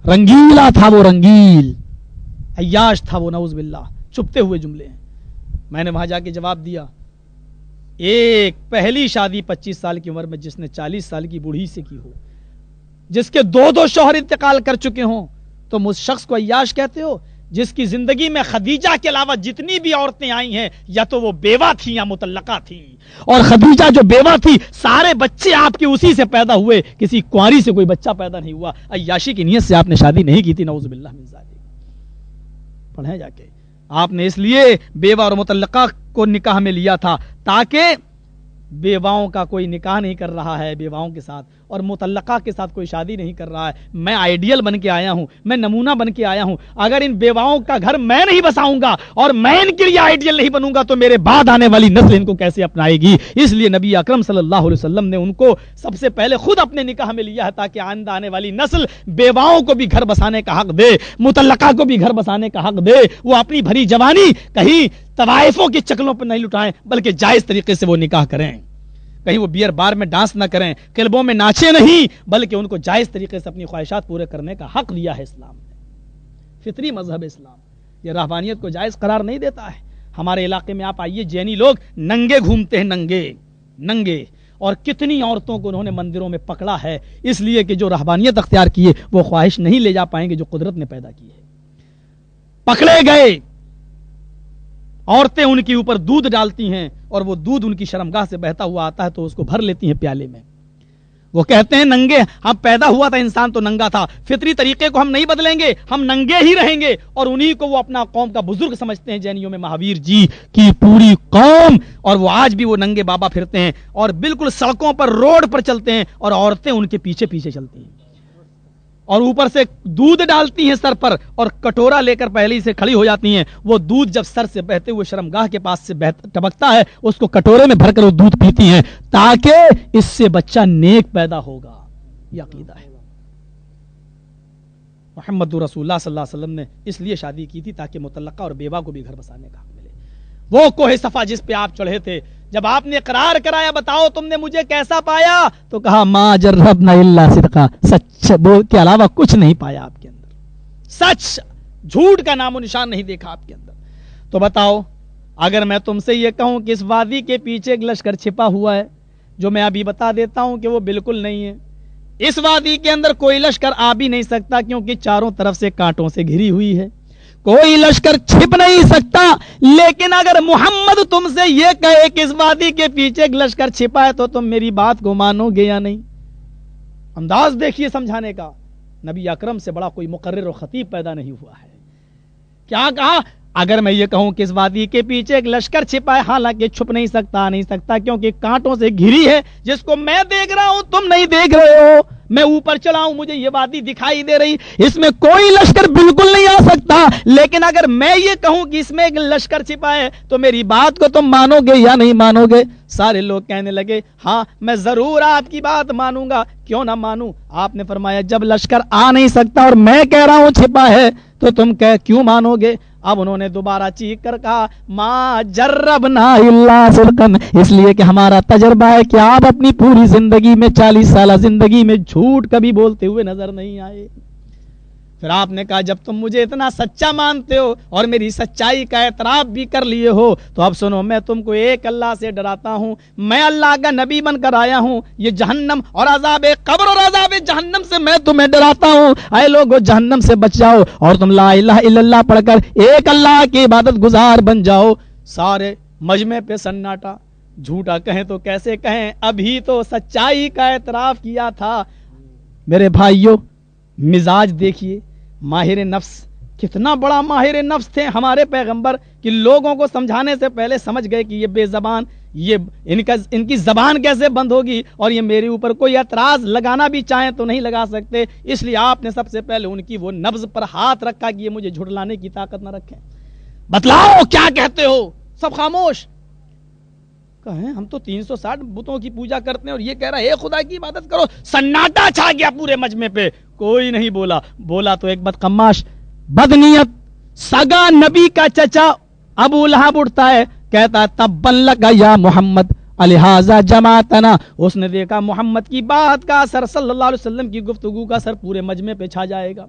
رنگیلا تھا وہ، رنگیل، عیاش تھا وہ، نعوذ باللہ. چھپتے ہوئے جملے ہیں. میں نے وہاں جا کے جواب دیا، ایک پہلی شادی 25 سال کی عمر میں جس نے 40 سال کی بوڑھی سے کی ہو، جس کے 2 شوہر انتقال کر چکے ہوں، تم اس شخص کو عیاش کہتے ہو؟ جس کی زندگی میں خدیجہ کے علاوہ جتنی بھی عورتیں آئی ہیں یا تو وہ بیوہ تھیں یا مطلقہ تھیں، اور خدیجہ جو بیوہ تھی سارے بچے آپ کے اسی سے پیدا ہوئے، کسی کنواری سے کوئی بچہ پیدا نہیں ہوا. عیاشی کی نیت سے آپ نے شادی نہیں کی تھی، نعوذ باللہ من ذالک. پڑھیں جا کے. آپ نے اس لیے بیوہ اور مطلقہ کو نکاح میں لیا تھا تاکہ بیواؤں کا کوئی نکاح نہیں کر رہا ہے بیواؤں کے ساتھ، اور مطلقہ کے ساتھ کوئی شادی نہیں کر رہا ہے. میں آئیڈیل بن کے آیا ہوں، میں نمونہ بن کے آیا ہوں. اگر ان بیواؤں کا گھر میں نہیں بساؤں گا اور میں ان کے لیے آئیڈیل نہیں بنوں گا تو میرے بعد آنے والی نسل ان کو کیسے اپنائے گی؟ اس لیے نبی اکرم صلی اللہ علیہ وسلم نے ان کو سب سے پہلے خود اپنے نکاح میں لیا ہے تاکہ آئندہ آنے والی نسل بیواؤں کو بھی گھر بسانے کا حق دے، مطلقہ کو بھی گھر بسانے کا حق دے. وہ اپنی بھری جوانی کہیں طوائفوں کے چکلوں پر نہیں لٹائیں، بلکہ جائز طریقے سے وہ نکاح کریں. کہیں وہ بیئر بار میں ڈانس نہ کریں، کلبوں میں ناچے نہیں، بلکہ ان کو جائز طریقے سے اپنی خواہشات پورے کرنے کا حق دیا ہے اسلام نے. فطری مذہب اسلام یہ رہبانیت کو جائز قرار نہیں دیتا ہے. ہمارے علاقے میں آپ آئیے، جینی لوگ ننگے گھومتے ہیں، ننگے، اور کتنی عورتوں کو انہوں نے مندروں میں پکڑا ہے، اس لیے کہ جو رہبانیت اختیار کیے وہ خواہش نہیں لے جا پائیں گے جو قدرت نے پیدا کی ہے. پکڑے گئے، عورتیں ان کے اوپر دودھ ڈالتی ہیں اور وہ دودھ ان کی شرمگاہ سے بہتا ہوا آتا ہے تو اس کو بھر لیتی ہیں پیالے میں. وہ کہتے ہیں ننگے، ہم پیدا ہوا تھا انسان تو ننگا تھا، فطری طریقے کو ہم نہیں بدلیں گے، ہم ننگے ہی رہیں گے. اور انہی کو وہ اپنا قوم کا بزرگ سمجھتے ہیں جینیوں میں، مہاویر جی کی پوری قوم. اور وہ آج بھی وہ ننگے بابا پھرتے ہیں اور بالکل سڑکوں پر، روڈ پر چلتے ہیں اور عورتیں ان کے پیچھے پیچھے چلتی ہیں اور اوپر سے دودھ ڈالتی ہیں سر پر اور کٹورا لے کر پہلے ہی سے کھڑی ہو جاتی ہیں. وہ دودھ جب سر سے بہتے ہوئے شرمگاہ کے پاس سے ٹپکتا ہے، اس کو کٹورے میں بھر کر وہ دودھ پیتی ہیں تاکہ اس سے بچہ نیک پیدا ہوگا. یہ عقیدہ ہے. محمد رسول اللہ صلی اللہ علیہ وسلم نے اس لیے شادی کی تھی تاکہ مطلقہ اور بیوہ کو بھی گھر بسانے کا حق ملے. وہ کوہ صفا جس پہ آپ چڑھے تھے، جب آپ نے اقرار کرایا بتاؤ تم نے مجھے کیسا پایا، تو کہا ما جربنا الا صدقا، سچ بول کے علاوہ کچھ نہیں پایا آپ کے اندر، سچ، جھوٹ کا نام و نشان نہیں دیکھا آپ کے اندر. تو بتاؤ اگر میں تم سے یہ کہوں کہ اس وادی کے پیچھے ایک لشکر چھپا ہوا ہے، جو میں ابھی بتا دیتا ہوں کہ وہ بالکل نہیں ہے. اس وادی کے اندر کوئی لشکر آ بھی نہیں سکتا کیونکہ چاروں طرف سے کانٹوں سے گھری ہوئی ہے، کوئی لشکر چھپ نہیں سکتا. لیکن اگر محمد تم سے یہ کہے کہ اس وادی کے پیچھے ایک لشکر چھپا ہے تو تم میری بات کو مانو گے یا نہیں؟ انداز دیکھیے سمجھانے کا. نبی اکرم سے بڑا کوئی مقرر و خطیب پیدا نہیں ہوا ہے. کیا کہا؟ اگر میں یہ کہوں کہ اس وادی کے پیچھے ایک لشکر چھپا ہے، حالانکہ چھپ نہیں سکتا کیونکہ کانٹوں سے گھری ہے، جس کو میں دیکھ رہا ہوں تم نہیں دیکھ رہے ہو. میں اوپر چلا ہوں، مجھے یہ وادی دکھائی دے رہی، اس میں کوئی لشکر بالکل نہیں آ سکتا. لیکن اگر میں یہ کہوں کہ اس میں ایک لشکر چھپا ہے تو میری بات کو تم مانو گے یا نہیں مانو گے؟ سارے لوگ کہنے لگے ہاں میں ضرور آپ کی بات مانوں گا، کیوں نہ مانوں. آپ نے فرمایا جب لشکر آ نہیں سکتا اور میں کہہ رہا ہوں چھپا ہے تو تم کیوں مانو گے؟ اب انہوں نے دوبارہ چیخ کر کہا ما جربنا الا صدقا، اس لیے کہ ہمارا تجربہ ہے کہ آپ اپنی پوری زندگی میں 40 سالہ زندگی میں جھوٹ کبھی بولتے ہوئے نظر نہیں آئے. پھر آپ نے کہا جب تم مجھے اتنا سچا مانتے ہو اور میری سچائی کا اعتراف بھی کر لیے ہو تو اب سنو، میں تم کو ایک اللہ سے ڈراتا ہوں، میں اللہ کا نبی بن کر آیا ہوں. یہ جہنم اور عذاب قبر اور عذاب جہنم سے میں تمہیں ڈراتا ہوں. اے لوگو جہنم سے بچ جاؤ اور تم لا الہ الا اللہ پڑھ کر ایک اللہ کی عبادت گزار بن جاؤ. سارے مجمع پہ سناٹا. جھوٹا کہیں تو کیسے کہیں، ابھی تو سچائی کا اعتراف کیا تھا. میرے بھائیوں مزاج دیکھیے، ماہر نفس، کتنا بڑا ماہر نفس تھے ہمارے پیغمبر کہ لوگوں کو سمجھانے سے پہلے سمجھ گئے کہ یہ بے زبان، یہ ان کی زبان کیسے بند ہوگی اور یہ میرے اوپر کوئی اعتراض لگانا بھی چاہیں تو نہیں لگا سکتے. اس لیے آپ نے سب سے پہلے ان کی وہ نبض پر ہاتھ رکھا کہ یہ مجھے جھٹلانے کی طاقت نہ رکھیں. بتلاؤ کیا کہتے ہو. سب خاموش. کہیں ہم تو 360 بتوں کی پوجا کرتے ہیں اور یہ کہہ رہا ہے اے خدا کی عبادت کرو. سناٹا چھا گیا پورے مجمع پہ, کوئی نہیں بولا. بولا تو ایک بدقماش, بدنیت, سگا نبی کا چچا ابو لہب اٹھتا ہے, کہتا تبا لک یا محمد الہذا جماعتنا. اس نے دیکھا محمد کی بات کا اثر, صلی اللہ علیہ وسلم کی گفتگو کا اثر پورے مجمع پہ چھا جائے گا,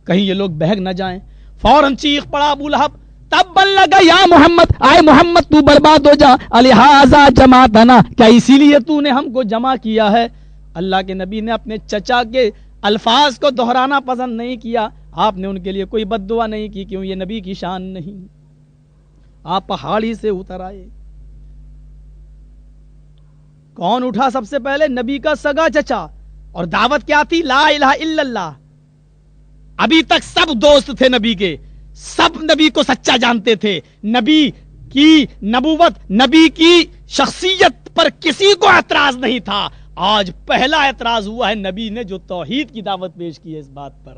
کہیں یہ لوگ بہک نہ جائیں. فوراً چیخ پڑا ابو لہب, تب لگا یا محمد, آئے محمد تو برباد ہو جا. الہذا جماعتنا, کیا اسی لیے تو نے ہم کو جمع کیا ہے؟ اللہ کے نبی نے اپنے چچا کے الفاظ کو دہرانا پسند نہیں کیا. آپ نے ان کے لیے کوئی بد دعا نہیں کی, کیوں؟ یہ نبی کی شان نہیں. آپ پہاڑی سے اتر آئے. کون اٹھا سب سے پہلے؟ نبی کا سگا چچا. اور دعوت کیا تھی؟ لا الہ الا اللہ. ابھی تک سب دوست تھے نبی کے, سب نبی کو سچا جانتے تھے, نبی کی نبوت, نبی کی شخصیت پر کسی کو اعتراض نہیں تھا. آج پہلا اعتراض ہوا ہے نبی نے جو توحید کی دعوت پیش کی ہے اس بات پر.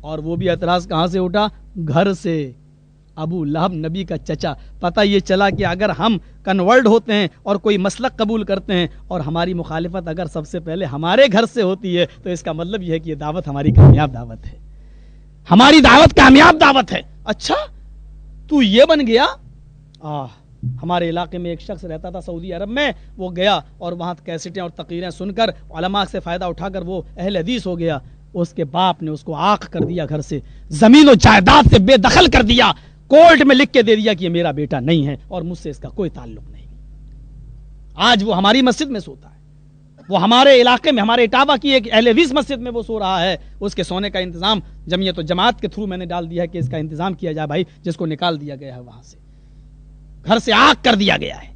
اور وہ بھی اعتراض کہاں سے اٹھا؟ گھر سے. ابو لہب نبی کا چچا. پتہ یہ چلا کہ اگر ہم کنورٹ ہوتے ہیں اور کوئی مسلک قبول کرتے ہیں اور ہماری مخالفت اگر سب سے پہلے ہمارے گھر سے ہوتی ہے تو اس کا مطلب یہ ہے کہ یہ دعوت ہماری کامیاب دعوت ہے, ہماری دعوت کامیاب دعوت ہے. اچھا تو یہ بن گیا. ہمارے علاقے میں ایک شخص رہتا تھا سعودی عرب میں, وہ گیا اور وہاں کیسٹیں اور تقریریں سن کر علماء سے فائدہ اٹھا کر وہ اہل حدیث ہو گیا. اس کے باپ نے اس کو عاق کر دیا, گھر سے زمین و جائیداد سے بے دخل کر دیا, کورٹ میں لکھ کے دے دیا کہ یہ میرا بیٹا نہیں ہے اور مجھ سے اس کا کوئی تعلق نہیں. آج وہ ہماری مسجد میں سوتا ہے, وہ ہمارے علاقے میں, ہمارے اٹاوا کی ایک اہل حدیث مسجد میں وہ سو رہا ہے. اس کے سونے کا انتظام جمعیت و جماعت کے تھرو میں نے ڈال دیا ہے کہ اس کا انتظام کیا جائے بھائی, جس کو نکال دیا گیا ہے وہاں سے, گھر سے عاق کر دیا گیا ہے.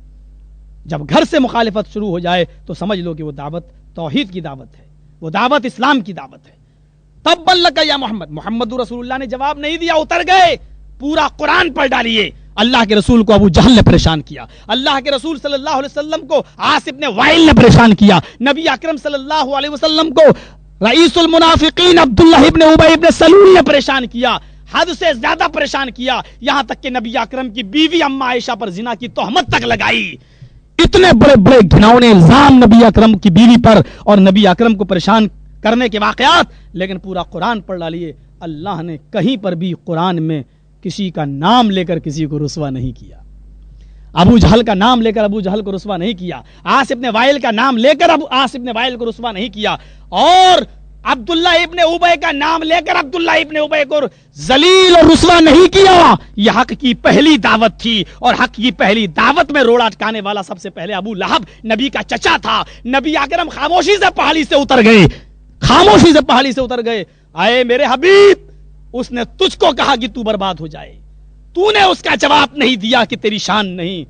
جب گھر سے مخالفت شروع ہو جائے تو سمجھ لو کہ وہ دعوت توحید کی دعوت ہے, وہ دعوت اسلام کی دعوت ہے. تب لک یا محمد, محمد رسول اللہ نے جواب نہیں دیا, اتر گئے. پورا قرآن پڑھ ڈالیے. اللہ کے رسول کو ابو جہل نے پریشان کیا, اللہ کے رسول صلی اللہ علیہ وسلم کو عاص ابن وائل نے پریشان کیا, نبی اکرم صلی اللہ علیہ وسلم کو رئیس المنافقین عبداللہ ابن ابی ابن سلول نے پریشان کیا, حد سے زیادہ پریشان کیا, یہاں تک کہ نبی اکرم کی بیوی اما عائشہ پر زنا کی تہمت تک لگائی. اتنے بڑے بڑے گھناؤنے الزام نبی اکرم کی بیوی پر اور نبی اکرم کو پریشان کرنے کے واقعات. لیکن پورا قرآن پڑھ ڈالیے, اللہ نے کہیں پر بھی قرآن میں کسی کا نام لے کر کسی کو رسوا نہیں کیا. ابو جہل کا نام لے کر ابو جہل کو رسوا نہیں کیا, عاص ابن وائل کا نام لے کر عاص ابن وائل کو رسوا نہیں کیا, اور عبداللہ ابن ابی کا نام لے کر عبداللہ ابن ابی کو ذلیل اور رسوا نہیں کیا. یہ حق کی پہلی دعوت تھی, اور حق کی پہلی دعوت میں روڑا اٹکانے والا سب سے پہلے ابو لہب نبی کا چچا تھا. نبی اکرم خاموشی سے پہاڑی سے اتر گئے, خاموشی سے پہاڑی سے اتر گئے. آئے میرے حبیب, اس نے تجھ کو کہا کہ تو برباد ہو جائے, تو نے اس کا جواب نہیں دیا کہ تیری شان نہیں,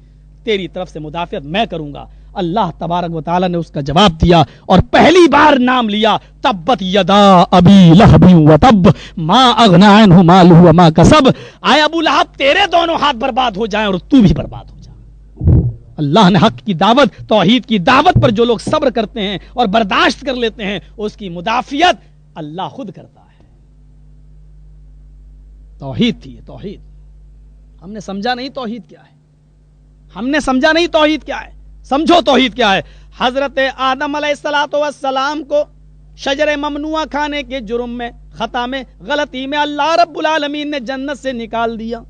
تیری طرف سے مدافعت میں کروں گا. اللہ تبارک و تعالی نے اس کا جواب دیا اور پہلی بار نام لیا, تبت یدا ابی لہب وتب ما اغنی عنہ مالہ وما کسب. آئے ابو لہب تیرے دونوں ہاتھ برباد ہو جائیں اور تو بھی برباد ہو جا. اللہ نے حق کی دعوت, توحید کی دعوت پر جو لوگ صبر کرتے ہیں اور برداشت کر لیتے ہیں, اس کی مدافعت اللہ خود کرتا ہے. توحید تھی یہ توحید. ہم نے سمجھا نہیں توحید کیا ہے, ہم نے سمجھا نہیں توحید کیا ہے. سمجھو توحید کیا ہے. حضرت آدم علیہ السلام کو شجر ممنوعہ کھانے کے جرم میں, خطا میں, غلطی میں اللہ رب العالمین نے جنت سے نکال دیا.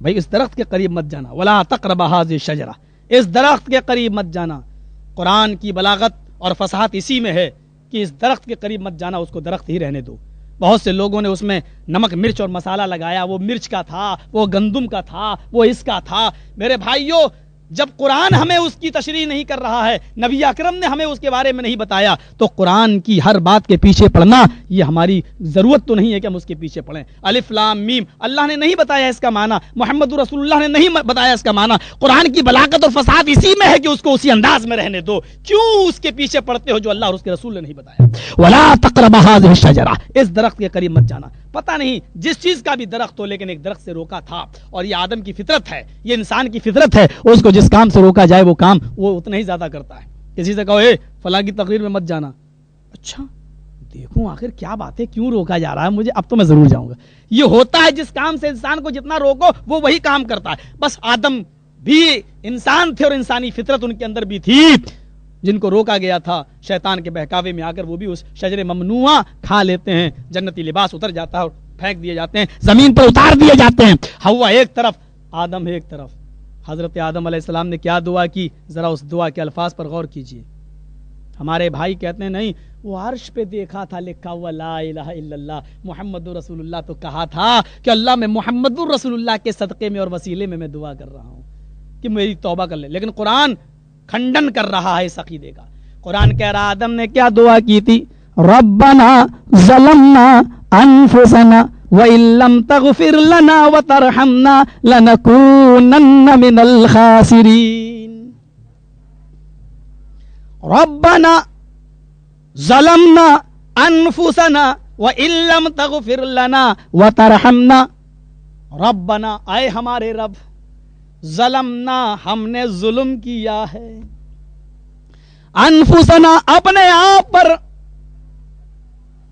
بھائی اس درخت کے قریب مت جانا, ولا تقربوا هذه الشجرہ, اس درخت کے قریب مت جانا. قرآن کی بلاغت اور فصاحت اسی میں ہے کہ اس درخت کے قریب مت جانا, اس کو درخت ہی رہنے دو. بہت سے لوگوں نے اس میں نمک مرچ اور مسالہ لگایا, وہ مرچ کا تھا, وہ گندم کا تھا, وہ اس کا تھا. میرے بھائیوں, جب قرآن ہمیں اس کی تشریح نہیں کر رہا ہے, نبی اکرم نے ہمیں اس کے بارے میں نہیں بتایا, تو قرآن کی ہر بات کے پیچھے پڑھنا یہ ہماری ضرورت تو نہیں ہے کہ ہم اس کے پیچھے پڑھیں. الف لام میم اللہ نے نہیں بتایا اس کا معنی, محمد رسول اللہ نے نہیں بتایا اس کا معنی. قرآن کی بلاغت اور فصاحت اسی میں ہے کہ اس کو اسی انداز میں رہنے دو. کیوں اس کے پیچھے پڑھتے ہو جو اللہ اور اس کے رسول نے نہیں بتایا؟ ولا تقربوا هذه الشجرہ, اس درخت کے قریب مت جانا. پتہ نہیں جس چیز کا بھی درخت ہو, لیکن ایک درخت سے روکا تھا, اور یہ آدم کی فطرت ہے, یہ انسان کی فطرت ہے, اس کو جس کام سے روکا جائے وہ کام وہ اتنا ہی زیادہ کرتا ہے. کسی سے کہو اے فلاں کی تقریر میں مت جانا, اچھا دیکھوں آخر کیا بات ہے, کیوں روکا جا رہا ہے مجھے, اب تو میں ضرور جاؤں گا. یہ ہوتا ہے جس کام سے انسان کو جتنا روکو وہ وہی کام کرتا ہے. بس آدم بھی انسان تھے اور انسانی فطرت ان کے اندر بھی تھی, جن کو روکا گیا تھا شیطان کے بہکاوے میں آ کر وہ بھی اس شجر ممنوعہ کھا لیتے ہیں. جنتی لباس اتر جاتا ہے اور پھینک دیے جاتے ہیں, زمین پر اتار دیے جاتے ہیں. ہوا ایک طرف, آدم ایک طرف. حضرت آدم علیہ السلام نے کیا دعا کی, ذرا اس دعا کے الفاظ پر غور کیجئے. ہمارے بھائی کہتے ہیں نہیں وہ عرش پہ دیکھا تھا لکھا ہوا لا الہ الا اللہ محمد رسول اللہ, تو کہا تھا کہ اللہ میں محمد رسول اللہ کے صدقے میں اور وسیلے میں دعا کر رہا ہوں کہ میری توبہ کر لے. لیکن قرآن کھنڈن کر رہا ہے اس عقیدے کا. قرآن کہہ رہا آدم نے کیا دعا کی تھی, ربنا ظلمنا انفسنا وَإِن لَّمْ تَغْفِرْ لَنَا وَتَرْحَمْنَا لَنَكُونَنَّ مِنَ الْخَاسِرِينَ. ربنا ظلمنا انفسنا وَإِن لَّمْ تَغْفِرْ لَنَا وَتَرْحَمْنَا. ربنا اے ہمارے رب, ظلمنا ہم نے ظلم کیا ہے, انفسنا اپنے آپ پر,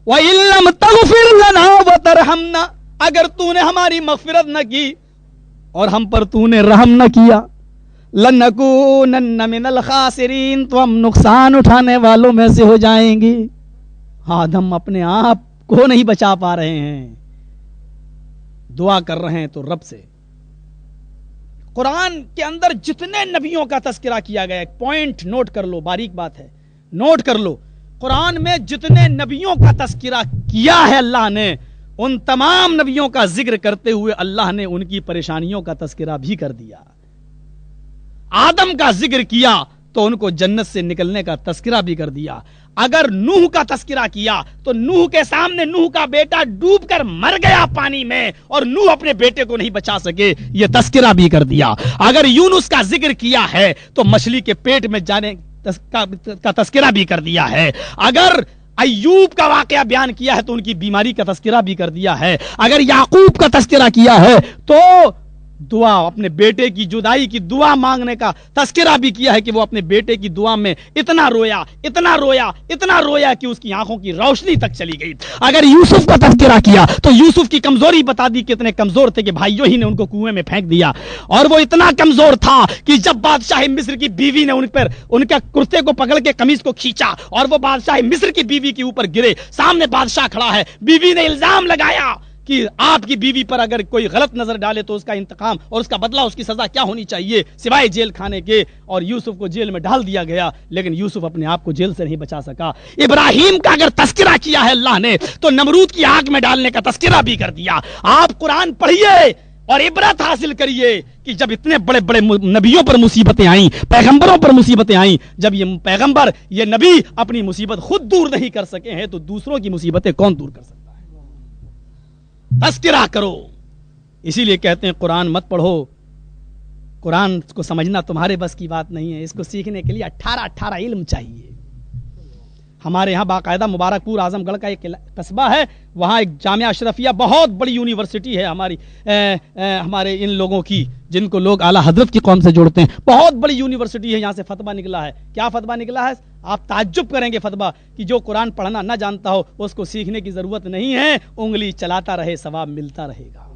وَإِن لَّمْ تَغْفِرْ لَنَا وَتَرْحَمْنَا اگر تو نے ہماری مغفرت نہ کی اور ہم پر تو نے رحم نہ کیا, لَنَكُونَنَّ مِنَ الْخَاسِرِينَ تو ہم نقصان اٹھانے والوں میں سے ہو جائیں گے. آدم اپنے آپ کو نہیں بچا پا رہے ہیں, دعا کر رہے ہیں تو رب سے. قرآن کے اندر جتنے نبیوں کا تذکرہ کیا گیا, ایک پوائنٹ نوٹ کر لو, باریک بات ہے, نوٹ کر لو. قرآن میں جتنے نبیوں کا تذکرہ کیا ہے اللہ نے, ان تمام نبیوں کا ذکر کرتے ہوئے اللہ نے ان کی پریشانیوں کا تذکرہ بھی کر دیا. آدم کا ذکر کیا تو ان کو جنت سے نکلنے کا تذکرہ بھی کر دیا. اگر نوح کا تذکرہ کیا تو نوح کے سامنے نوح کا بیٹا ڈوب کر مر گیا پانی میں اور نوح اپنے بیٹے کو نہیں بچا سکے, یہ تذکرہ بھی کر دیا. اگر یونس کا ذکر کیا ہے تو مچھلی کے پیٹ میں جانے کا تذکرہ بھی کر دیا ہے. اگر ایوب کا واقعہ بیان کیا ہے تو ان کی بیماری کا تذکرہ بھی کر دیا ہے. اگر یعقوب کا تذکرہ کیا ہے تو دعا, اپنے بیٹے کی جدائی کی دعا مانگنے کا تذکرہ بھی کیا ہے کہ وہ اپنے بیٹے کی دعا میں اتنا رویا اتنا رویا اتنا رویا کہ اس کی آنکھوں کی روشنی تک چلی گئی. اگر یوسف کا تذکرہ کیا تو یوسف کی کمزوری بتا دی, کتنے کمزور تھے کہ بھائیوں ہی نے ان کو کنویں میں پھینک دیا, اور وہ اتنا کمزور تھا کہ جب بادشاہ مصر کی بیوی نے ان کے کرتے کو پکڑ کے قمیص کو کھینچا اور وہ بادشاہ مصر کی بیوی کے اوپر گرے, سامنے بادشاہ کھڑا ہے, بیوی نے الزام لگایا کہ آپ کی بیوی پر اگر کوئی غلط نظر ڈالے تو اس کا انتقام اور اس کا بدلہ, اس کی سزا کیا ہونی چاہیے سوائے جیل کھانے کے, اور یوسف کو جیل میں ڈال دیا گیا. لیکن یوسف اپنے آپ کو جیل سے نہیں بچا سکا. ابراہیم کا اگر تذکرہ کیا ہے اللہ نے تو نمرود کی آگ میں ڈالنے کا تذکرہ بھی کر دیا. آپ قرآن پڑھیے اور عبرت حاصل کریے کہ جب اتنے بڑے بڑے نبیوں پر مصیبتیں آئیں, پیغمبروں پر مصیبتیں آئیں, جب یہ پیغمبر یہ نبی اپنی مصیبت خود دور نہیں کر سکے ہیں تو دوسروں کی مصیبتیں کون دور کر سکتا ہے. تذکرہ کرو. اسی لیے کہتے ہیں قرآن مت پڑھو, قرآن کو سمجھنا تمہارے بس کی بات نہیں ہے, اس کو سیکھنے کے لیے 18 علم چاہیے. ہمارے یہاں باقاعدہ مبارک پور اعظم گڑھ کا ایک قصبہ ہے, وہاں ایک جامعہ اشرفیہ بہت بڑی یونیورسٹی ہے ہمارے ان لوگوں کی جن کو لوگ اعلیٰ حضرت کی قوم سے جوڑتے ہیں. بہت بڑی یونیورسٹی ہے, یہاں سے فتویٰ نکلا ہے. کیا فتویٰ نکلا ہے؟ آپ تعجب کریں گے فتویٰ کہ جو قرآن پڑھنا نہ جانتا ہو اس کو سیکھنے کی ضرورت نہیں ہے, انگلی چلاتا رہے ثواب ملتا رہے گا.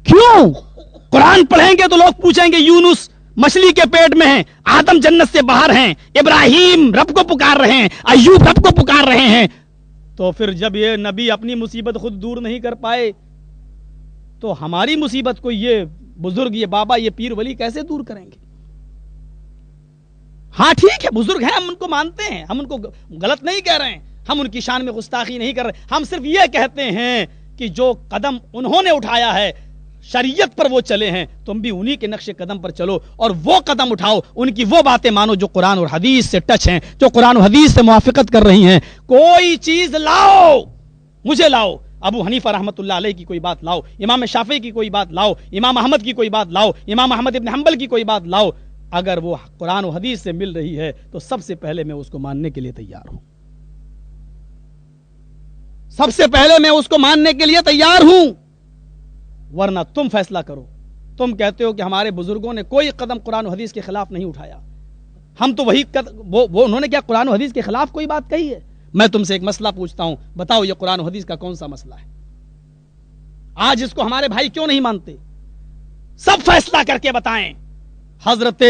کیوں؟ قرآن پڑھیں گے تو لوگ پوچھیں گے یونس مچھلی کے پیٹ میں ہیں, آدم جنت سے باہر ہیں, ابراہیم رب کو پکار رہے ہیں, ایوب رب کو پکار رہے ہیں, تو پھر جب یہ نبی اپنی مصیبت خود دور نہیں کر پائے تو ہماری مصیبت کو یہ بزرگ, یہ بابا, یہ پیر ولی کیسے دور کریں گے؟ ہاں ٹھیک ہے بزرگ ہیں, ہم ان کو مانتے ہیں, ہم ان کو غلط نہیں کہہ رہے ہیں, ہم ان کی شان میں گستاخی نہیں کر رہے, ہم صرف یہ کہتے ہیں کہ جو قدم انہوں نے اٹھایا ہے شریعت پر وہ چلے ہیں, تم بھی انہی کے نقش قدم پر چلو اور وہ قدم اٹھاؤ, ان کی وہ باتیں مانو جو قرآن اور حدیث سے ٹچ ہیں, جو قرآن و حدیث سے موافقت کر رہی ہیں. کوئی چیز لاؤ, مجھے لاؤ, ابو حنیفہ رحمۃ اللہ علیہ کی کوئی بات لاؤ, امام شافعی کی کوئی بات لاؤ, امام احمد کی کوئی بات لاؤ, امام احمد ابن حنبل کی کوئی بات لاؤ, اگر وہ قرآن و حدیث سے مل رہی ہے تو سب سے پہلے میں اس کو ماننے کے لیے تیار ہوں, سب سے پہلے میں اس کو ماننے کے لیے تیار ہوں. ورنہ تم فیصلہ کرو. تم کہتے ہو کہ ہمارے بزرگوں نے کوئی قدم قرآن و حدیث کے خلاف نہیں اٹھایا, ہم تو وہی وہ انہوں نے کیا قرآن و حدیث کے خلاف کوئی بات کہی ہے؟ میں تم سے ایک مسئلہ پوچھتا ہوں، بتاؤ یہ قرآن و حدیث کا کون سا مسئلہ ہے؟ آج اس کو ہمارے بھائی کیوں نہیں مانتے؟ سب فیصلہ کر کے بتائیں۔ حضرت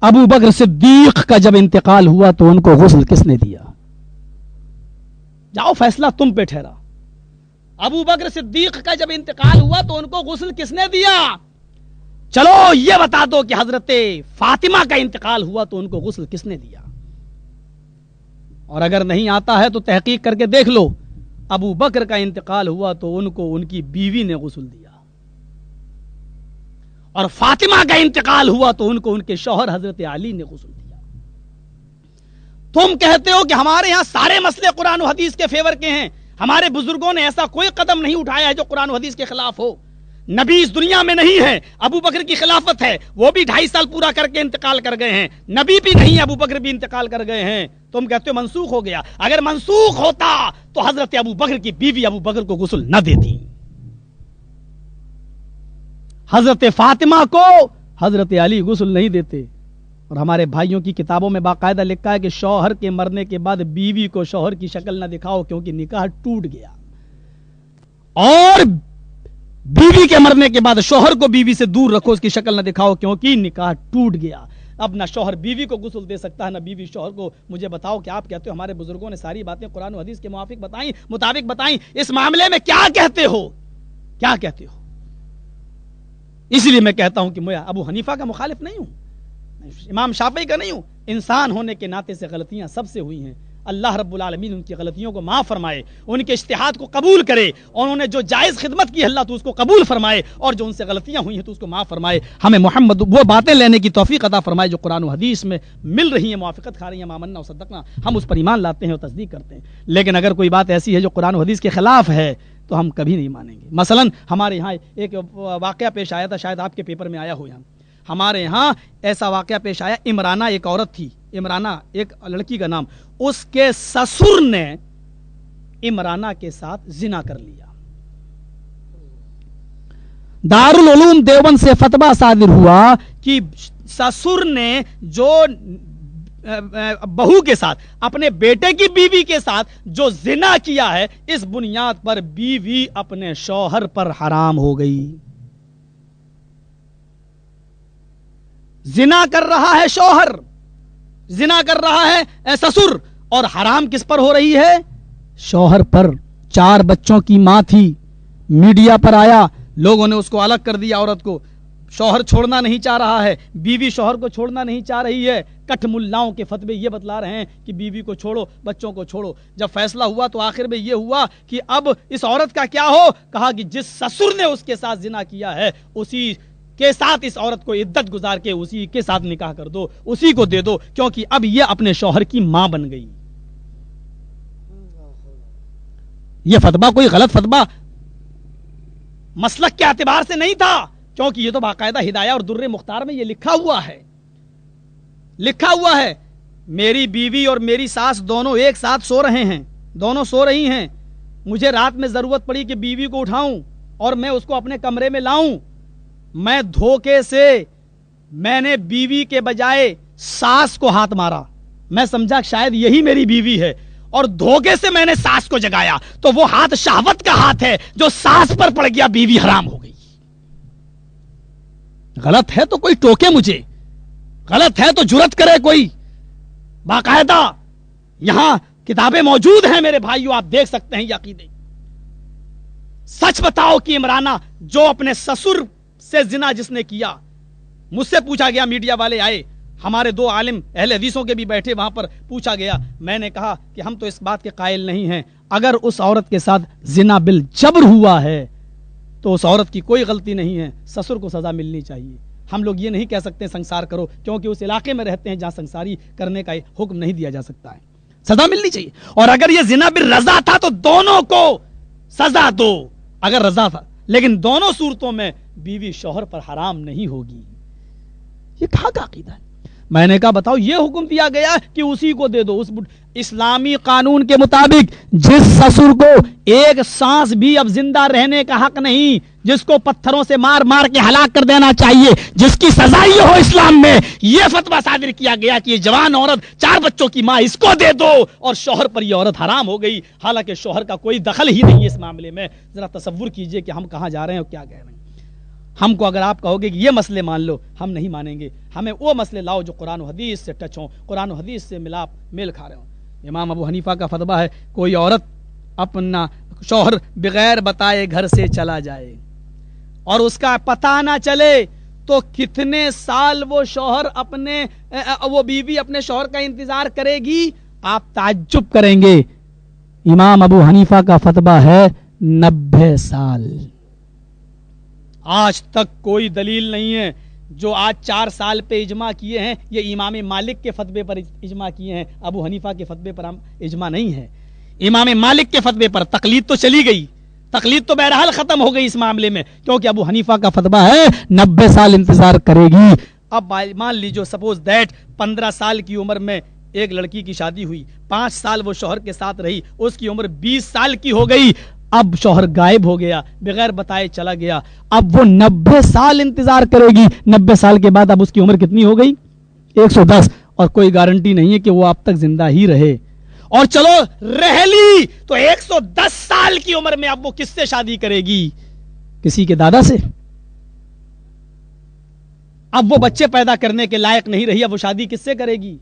ابو بکر صدیق کا جب انتقال ہوا تو ان کو غسل کس نے دیا؟ جاؤ فیصلہ تم پہ ٹھہرا۔ ابو بکر صدیق کا جب انتقال ہوا تو ان کو غسل کس نے دیا؟ چلو یہ بتا دو کہ حضرت فاطمہ کا انتقال ہوا تو ان کو غسل کس نے دیا؟ اور اگر نہیں آتا ہے تو تحقیق کر کے دیکھ لو، ابو بکر کا انتقال ہوا تو ان کو ان کی بیوی نے غسل دیا، اور فاطمہ کا انتقال ہوا تو ان کو ان کے شوہر حضرت علی نے غسل دیا۔ تم کہتے ہو کہ ہمارے ہاں سارے مسئلے قرآن و حدیث کے فیور کے ہیں، ہمارے بزرگوں نے ایسا کوئی قدم نہیں اٹھایا ہے جو قرآن و حدیث کے خلاف ہو۔ نبی اس دنیا میں نہیں ہے، ابو بکر کی خلافت ہے، وہ بھی 2.5 سال پورا کر کے انتقال کر گئے ہیں، نبی بھی نہیں، ابو بکر بھی انتقال کر گئے ہیں، تم کہتے ہو منسوخ ہو گیا۔ اگر منسوخ ہوتا تو حضرت ابو بکر کی بیوی ابو بکر کو غسل نہ دیتی، حضرت فاطمہ کو حضرت علی غسل نہیں دیتے۔ اور ہمارے بھائیوں کی کتابوں میں باقاعدہ لکھا ہے کہ شوہر کے مرنے کے بعد بیوی کو شوہر کی شکل نہ دکھاؤ کیونکہ نکاح ٹوٹ گیا، اور بیوی کے مرنے کے بعد شوہر کو بیوی سے دور رکھو، اس کی شکل نہ دکھاؤ کیونکہ نکاح ٹوٹ گیا۔ اب نہ شوہر بیوی کو غسل دے سکتا ہے نہ بیوی شوہر کو۔ مجھے بتاؤ کہ آپ کہتے ہو ہمارے بزرگوں نے ساری باتیں قرآن و حدیث کے موافق بتائیں، مطابق بتائیں، اس معاملے میں کیا کہتے ہو؟ کیا کہتے ہو؟ اس لیے میں کہتا ہوں کہ میں ابو حنیفہ کا مخالف نہیں ہوں، امام شافعی کا نہیں ہوں، انسان ہونے کے ناطے سے غلطیاں سب سے ہوئی ہیں، اللہ رب العالمین ان کی غلطیوں کو معاف فرمائے، ان کے اجتہاد کو قبول کرے، اور انہوں نے جو جائز خدمت کی اللہ تو اس کو قبول فرمائے، اور جو ان سے غلطیاں ہوئی ہیں تو اس کو معاف فرمائے۔ ہمیں محمد وہ باتیں لینے کی توفیق عطا فرمائے جو قرآن و حدیث میں مل رہی ہیں، موافقت کھا رہی ہیں، مامنا و صدقنا، ہم اس پر ایمان لاتے ہیں اور تصدیق کرتے ہیں۔ لیکن اگر کوئی بات ایسی ہے جو قرآن و حدیث کے خلاف ہے تو ہم کبھی نہیں مانیں گے۔ مثلا ہمارے یہاں ایک واقعہ پیش آیا تھا، شاید آپ کے پیپر میں آیا ہو، یہاں ہمارے یہاں ایسا واقعہ پیش آیا، عمرانہ ایک عورت تھی، عمرانہ ایک لڑکی کا نام، اس کے سسر نے عمرانہ کے ساتھ زنا کر لیا۔ دارالعلوم دیوبند سے فتویٰ صادر ہوا کہ سسر نے جو بہو کے ساتھ، اپنے بیٹے کی بیوی کے ساتھ جو زنا کیا ہے، اس بنیاد پر بیوی اپنے شوہر پر حرام ہو گئی۔ زنا کر رہا ہے شوہر، زنا کر رہا ہے سسر، اور حرام کس پر ہو رہی ہے؟ شوہر پر۔ 4 بچوں کی ماں تھی، میڈیا پر آیا، لوگوں نے اس کو الگ کر دیا، عورت کو۔ شوہر چھوڑنا نہیں چاہ رہا ہے، بیوی شوہر کو چھوڑنا نہیں چاہ رہی ہے، کٹ ملاؤں کے فتوے یہ بتلا رہے ہیں کہ بیوی کو چھوڑو، بچوں کو چھوڑو۔ جب فیصلہ ہوا تو آخر میں یہ ہوا کہ اب اس عورت کا کیا ہو؟ کہا کہ جس سسر نے اس کے ساتھ زنا کیا ہے اسی کے ساتھ اس عورت کو عدت گزار کے اسی کے ساتھ نکاح کر دو، اسی کو دے دو، کیونکہ اب یہ اپنے شوہر کی ماں بن گئی۔ یہ فتویٰ کوئی غلط فتویٰ مسلک کے اعتبار سے نہیں تھا، کیونکہ یہ تو باقاعدہ ہدایہ اور در مختار میں یہ لکھا ہوا ہے، میری بیوی اور میری ساس دونوں ایک ساتھ سو رہے ہیں، دونوں سو رہی ہیں، مجھے رات میں ضرورت پڑی کہ بیوی کو اٹھاؤں اور میں اس کو اپنے کمرے میں لاؤں، میں دھوکے سے میں نے بیوی کے بجائے ساس کو ہاتھ مارا، میں سمجھا شاید یہی میری بیوی ہے، اور دھوکے سے میں نے ساس کو جگایا، تو وہ ہاتھ شہوت کا ہاتھ ہے جو ساس پر پڑ گیا، بیوی حرام ہو گئی۔ غلط ہے تو کوئی ٹوکے مجھے، غلط ہے تو جرت کرے کوئی، باقاعدہ یہاں کتابیں موجود ہیں میرے بھائیو، آپ دیکھ سکتے ہیں یہ عقیدے۔ سچ بتاؤ کہ عمرانہ جو اپنے سسر سے زنا جس نے کیا، مجھ سے پوچھا گیا، میڈیا والے آئے، ہمارے 2 عالم اہل حدیثوں کے بھی بیٹھے وہاں پر، پوچھا گیا، میں نے کہا کہ ہم تو اس بات کے قائل نہیں ہیں، اگر اس عورت کے ساتھ زنا بالجبر ہوا ہے تو اس عورت کی کوئی غلطی نہیں ہے، سسر کو سزا ملنی چاہیے۔ ہم لوگ یہ نہیں کہہ سکتے سنسار کرو، کیونکہ اس علاقے میں رہتے ہیں جہاں سنساری کرنے کا حکم نہیں دیا جا سکتا ہے، سزا ملنی چاہیے۔ اور اگر یہ زنا بالرضا تھا تو دونوں کو سزا دو، اگر رضا تھا، لیکن دونوں صورتوں میں بیوی شوہر پر حرام نہیں ہوگی۔ یہ کہاں کا عقیدہ ہے؟ میں نے کہا بتاؤ، یہ حکم دیا گیا کہ اسی کو دے دو۔ اسلامی قانون کے مطابق جس سسر کو ایک سانس بھی اب زندہ رہنے کا حق نہیں، جس کو پتھروں سے مار مار کے ہلاک کر دینا چاہیے، جس کی سزا یہ ہو اسلام میں، یہ فتویٰ صادر کیا گیا کہ یہ جوان عورت 4 بچوں کی ماں اس کو دے دو، اور شوہر پر یہ عورت حرام ہو گئی، حالانکہ شوہر کا کوئی دخل ہی نہیں ہے اس معاملے میں۔ ذرا تصور کیجئے کہ ہم کہاں جا رہے ہیں اور کیا کہہ رہے ہیں۔ ہم کو اگر آپ کہو گے کہ یہ مسئلے مان لو، ہم نہیں مانیں گے، ہمیں وہ مسئلے لاؤ جو قرآن و حدیث سے ٹچ ہوں، قرآن و حدیث سے میل کھا رہے ہوں۔ امام ابو حنیفہ کا فتویٰ ہے کوئی عورت اپنا شوہر بغیر بتائے گھر سے چلا جائے اور اس کا پتہ نہ چلے تو کتنے سال وہ بیوی اپنے شوہر کا انتظار کرے گی؟ آپ تعجب کریں گے، امام ابو حنیفہ کا فتویٰ ہے 90 سال۔ آج تک کوئی دلیل نہیں ہے۔ جو آج 4 سال پہ اجماع کیے ہیں یہ امام مالک کے فتوے پر اجماع کیے ہیں، ابو حنیفہ کے فتوے پر اجماع نہیں ہے۔ امام مالک کے فتوے پر تقلید تو چلی گئی، تقلید تو بہرحال ختم ہو گئی اس معاملے میں، کیونکہ ابو حنیفہ کا فتویٰ ہے 90 سال انتظار کرے گی۔ اب مان لیجو سپوز دیٹ 15 سال کی عمر میں ایک لڑکی کی شادی ہوئی، 5 سال وہ شوہر کے ساتھ رہی، اس کی عمر 20 سال کی ہو گئی، اب شوہر غائب ہو گیا، بغیر بتائے چلا گیا، اب وہ 90 سال انتظار کرے گی۔ 90 سال کے بعد اب اس کی عمر کتنی ہو گئی؟ 110، اور کوئی گارنٹی نہیں ہے کہ وہ اب تک زندہ ہی رہے، اور چلو رہ لی تو 110 سال کی عمر میں اب وہ کس سے شادی کرے گی؟ کسی کے دادا سے؟ اب وہ بچے پیدا کرنے کے لائق نہیں رہی، اب وہ شادی کس سے کرے گی؟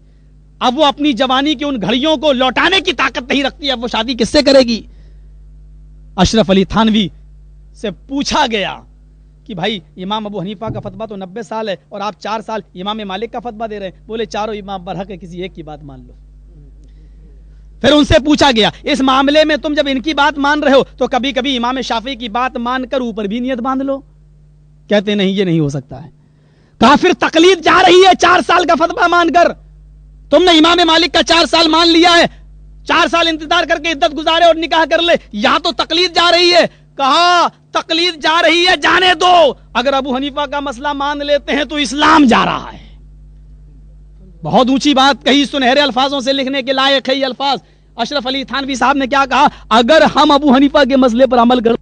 اب وہ اپنی جوانی کی ان گھڑیوں کو لوٹانے کی طاقت نہیں رکھتی، اب وہ شادی کس سے کرے گی؟ اشرف علی تھانوی سے پوچھا گیا کہ بھائی امام ابو حنیفہ کا فتویٰ تو 90 سال ہے اور آپ 4 سال امام مالک کا فتویٰ دے رہے ہیں، بولے چاروں امام برحق ہے، کسی ایک کی بات مان لو۔ پھر ان سے پوچھا گیا اس معاملے میں تم جب ان کی بات مان رہے ہو تو کبھی کبھی امام شافعی کی بات مان کر اوپر بھی نیت باندھ لو۔ کہتے نہیں یہ نہیں ہو سکتا ہے۔ کافر تقلید جا رہی ہے 4 سال کا فتویٰ مان کر، تم نے امام مالک کا 4 سال مان لیا ہے، 4 سال انتظار کر کے عدت گزارے اور نکاح کر لے، یہاں تو تقلید جا رہی ہے۔ کہا تقلید جا رہی ہے جانے دو، اگر ابو حنیفہ کا مسئلہ مان لیتے ہیں تو اسلام جا رہا ہے۔ بہت اونچی بات کہی، سنہرے الفاظوں سے لکھنے کے لائق ہے یہ الفاظ۔ اشرف علی تھانوی صاحب نے کیا کہا؟ اگر ہم ابو حنیفہ کے مسئلے پر عمل کر